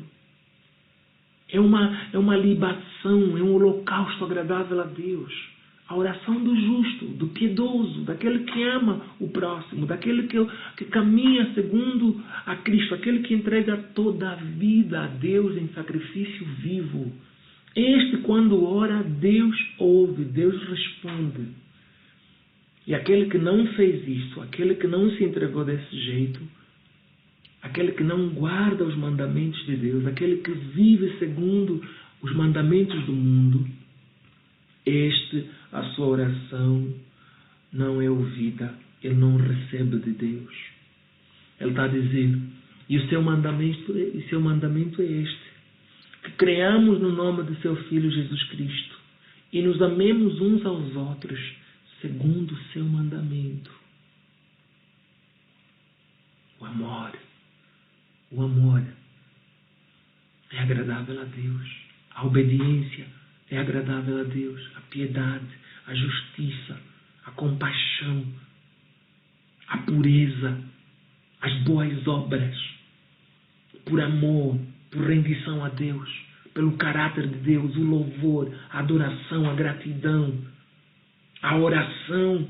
É uma libação, é um holocausto agradável a Deus. A oração do justo, do piedoso, daquele que ama o próximo, daquele que caminha segundo a Cristo, aquele que entrega toda a vida a Deus em sacrifício vivo. Este, quando ora, Deus ouve, Deus responde. E aquele que não fez isso, aquele que não se entregou desse jeito, aquele que não guarda os mandamentos de Deus, aquele que vive segundo os mandamentos do mundo, a sua oração não é ouvida, ele não recebe de Deus. Ele está a dizer, e o seu mandamento é este, que creamos no nome de seu Filho Jesus Cristo e nos amemos uns aos outros segundo o seu mandamento. O amor é agradável a Deus. A obediência é agradável a Deus. A piedade, a justiça, a compaixão, a pureza, as boas obras, por amor, por rendição a Deus, pelo caráter de Deus, o louvor, a adoração, a gratidão, a oração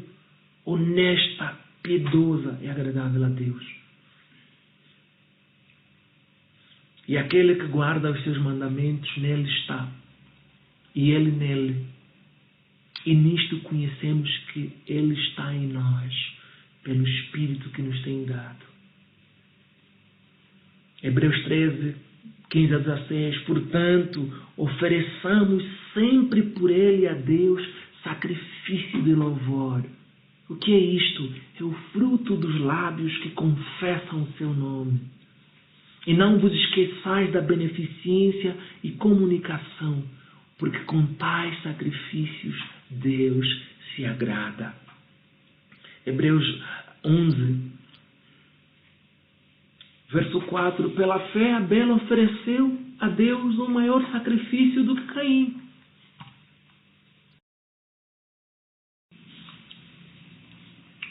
honesta, piedosa é agradável a Deus. E aquele que guarda os seus mandamentos, nele está. E ele nele. E nisto conhecemos que ele está em nós, pelo Espírito que nos tem dado. Hebreus 13, 15 a 16. Portanto, ofereçamos sempre por ele a Deus sacrifício de louvor. O que é isto? É o fruto dos lábios que confessam o seu nome. E não vos esqueçais da beneficência e comunicação, porque com tais sacrifícios Deus se agrada. Hebreus 11, verso 4. Pela fé Abel ofereceu a Deus um maior sacrifício do que Caim.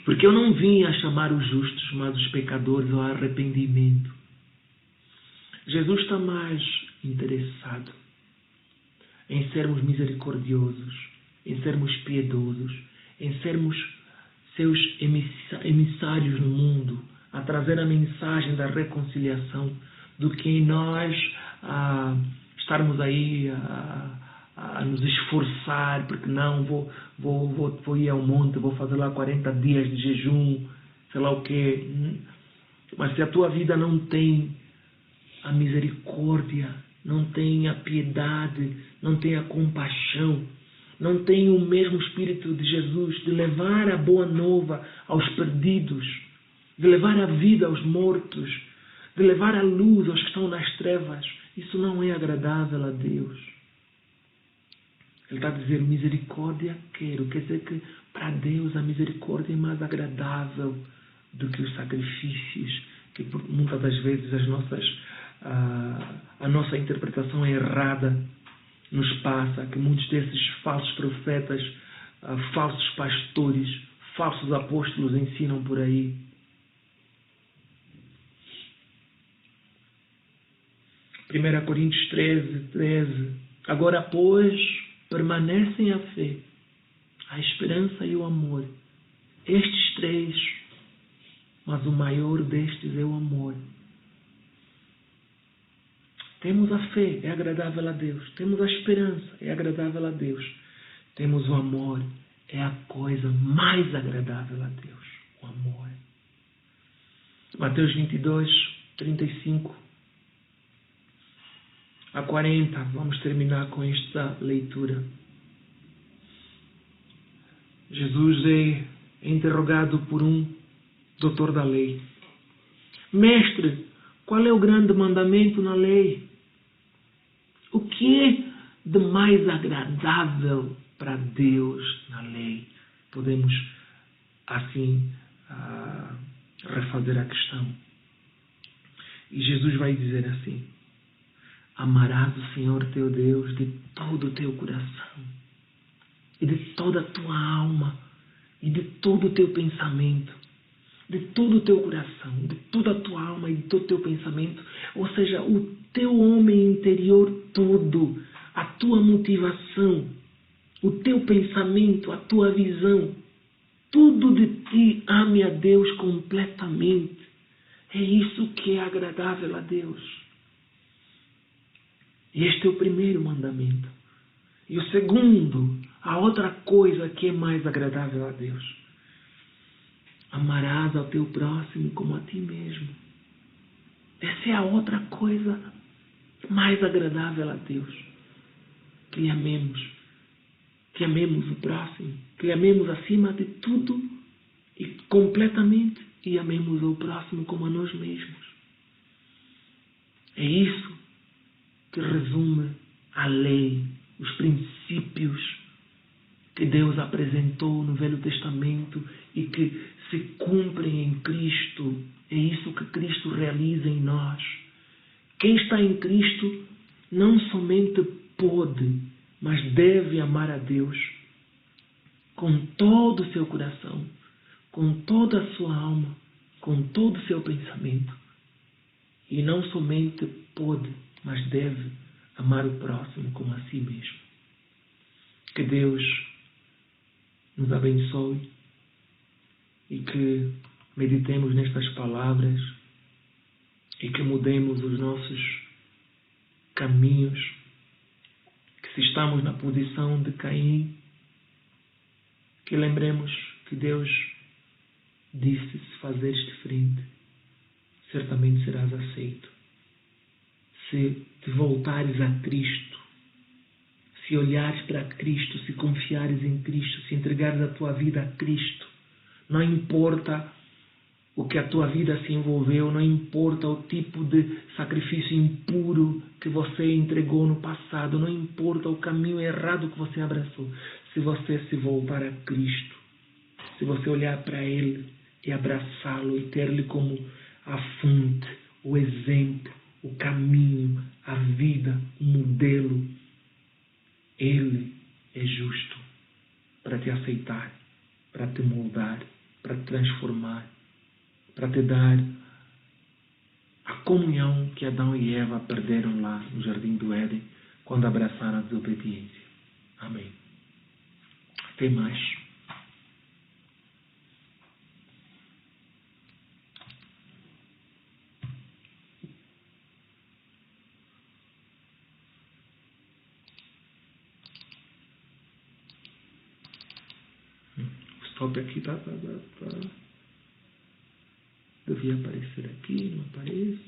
Porque eu não vim a chamar os justos, mas os pecadores ao arrependimento. Jesus está mais interessado em sermos misericordiosos, em sermos piedosos, em sermos seus emissários no mundo, a trazer a mensagem da reconciliação, do que em nós estarmos aí a nos esforçar, porque não, vou ir ao monte, vou fazer lá 40 dias de jejum, sei lá o quê. Mas se a tua vida não tem a misericórdia, não tem a piedade, não tem a compaixão, não tem o mesmo Espírito de Jesus de levar a boa nova aos perdidos, de levar a vida aos mortos, de levar a luz aos que estão nas trevas. Isso não é agradável a Deus. Ele está a dizer, misericórdia quero. Quer dizer que para Deus a misericórdia é mais agradável do que os sacrifícios, que muitas das vezes a nossa interpretação errada nos passa, que muitos desses falsos profetas, falsos pastores, falsos apóstolos ensinam por aí. Primeira Coríntios 13. Agora, pois, permanecem a fé, a esperança e o amor. Estes três, mas o maior destes é o amor. Temos a fé, é agradável a Deus. Temos a esperança, é agradável a Deus. Temos o amor, é a coisa mais agradável a Deus. O amor. Mateus 22, 35 a 40. Vamos terminar com esta leitura. Jesus é interrogado por um doutor da lei. Mestre, qual é o grande mandamento na lei? O que é de mais agradável para Deus na lei? Podemos, assim, refazer a questão. E Jesus vai dizer assim: amarás o Senhor teu Deus de todo o teu coração, e de toda a tua alma, e de todo o teu pensamento, de todo o teu coração, de toda a tua alma e de todo o teu pensamento, ou seja, o teu homem interior todo, a tua motivação, o teu pensamento, a tua visão, tudo de ti ame a Deus completamente. É isso que é agradável a Deus. E este é o primeiro mandamento. E o segundo, a outra coisa que é mais agradável a Deus: amarás ao teu próximo como a ti mesmo. Essa é a outra coisa mais agradável a Deus. Que amemos o próximo, que amemos acima de tudo e completamente, e amemos o próximo como a nós mesmos. É isso que resume a lei, os princípios que Deus apresentou no Velho Testamento e que se cumprem em Cristo. É isso que Cristo realiza em nós. Quem está em Cristo não somente pode, mas deve amar a Deus com todo o seu coração, com toda a sua alma, com todo o seu pensamento. E não somente pode, mas deve amar o próximo como a si mesmo. Que Deus nos abençoe e que meditemos nestas palavras e que mudemos os nossos caminhos, que se estamos na posição de Caim, que lembremos que Deus disse: se fazeres diferente, certamente serás aceito. Se te voltares a Cristo, se olhares para Cristo, se confiares em Cristo, se entregares a tua vida a Cristo, não importa o que a tua vida se envolveu, não importa o tipo de sacrifício impuro que você entregou no passado, não importa o caminho errado que você abraçou. Se você se voltar a Cristo, se você olhar para Ele e abraçá-lo e ter-lhe como a fonte, o exemplo, o caminho, a vida, o modelo, Ele é justo para te aceitar, para te moldar, para te transformar, para te dar a comunhão que Adão e Eva perderam lá no Jardim do Éden quando abraçaram a desobediência. Amém. Até mais. O stop aqui tá. Devia aparecer aqui, não aparece.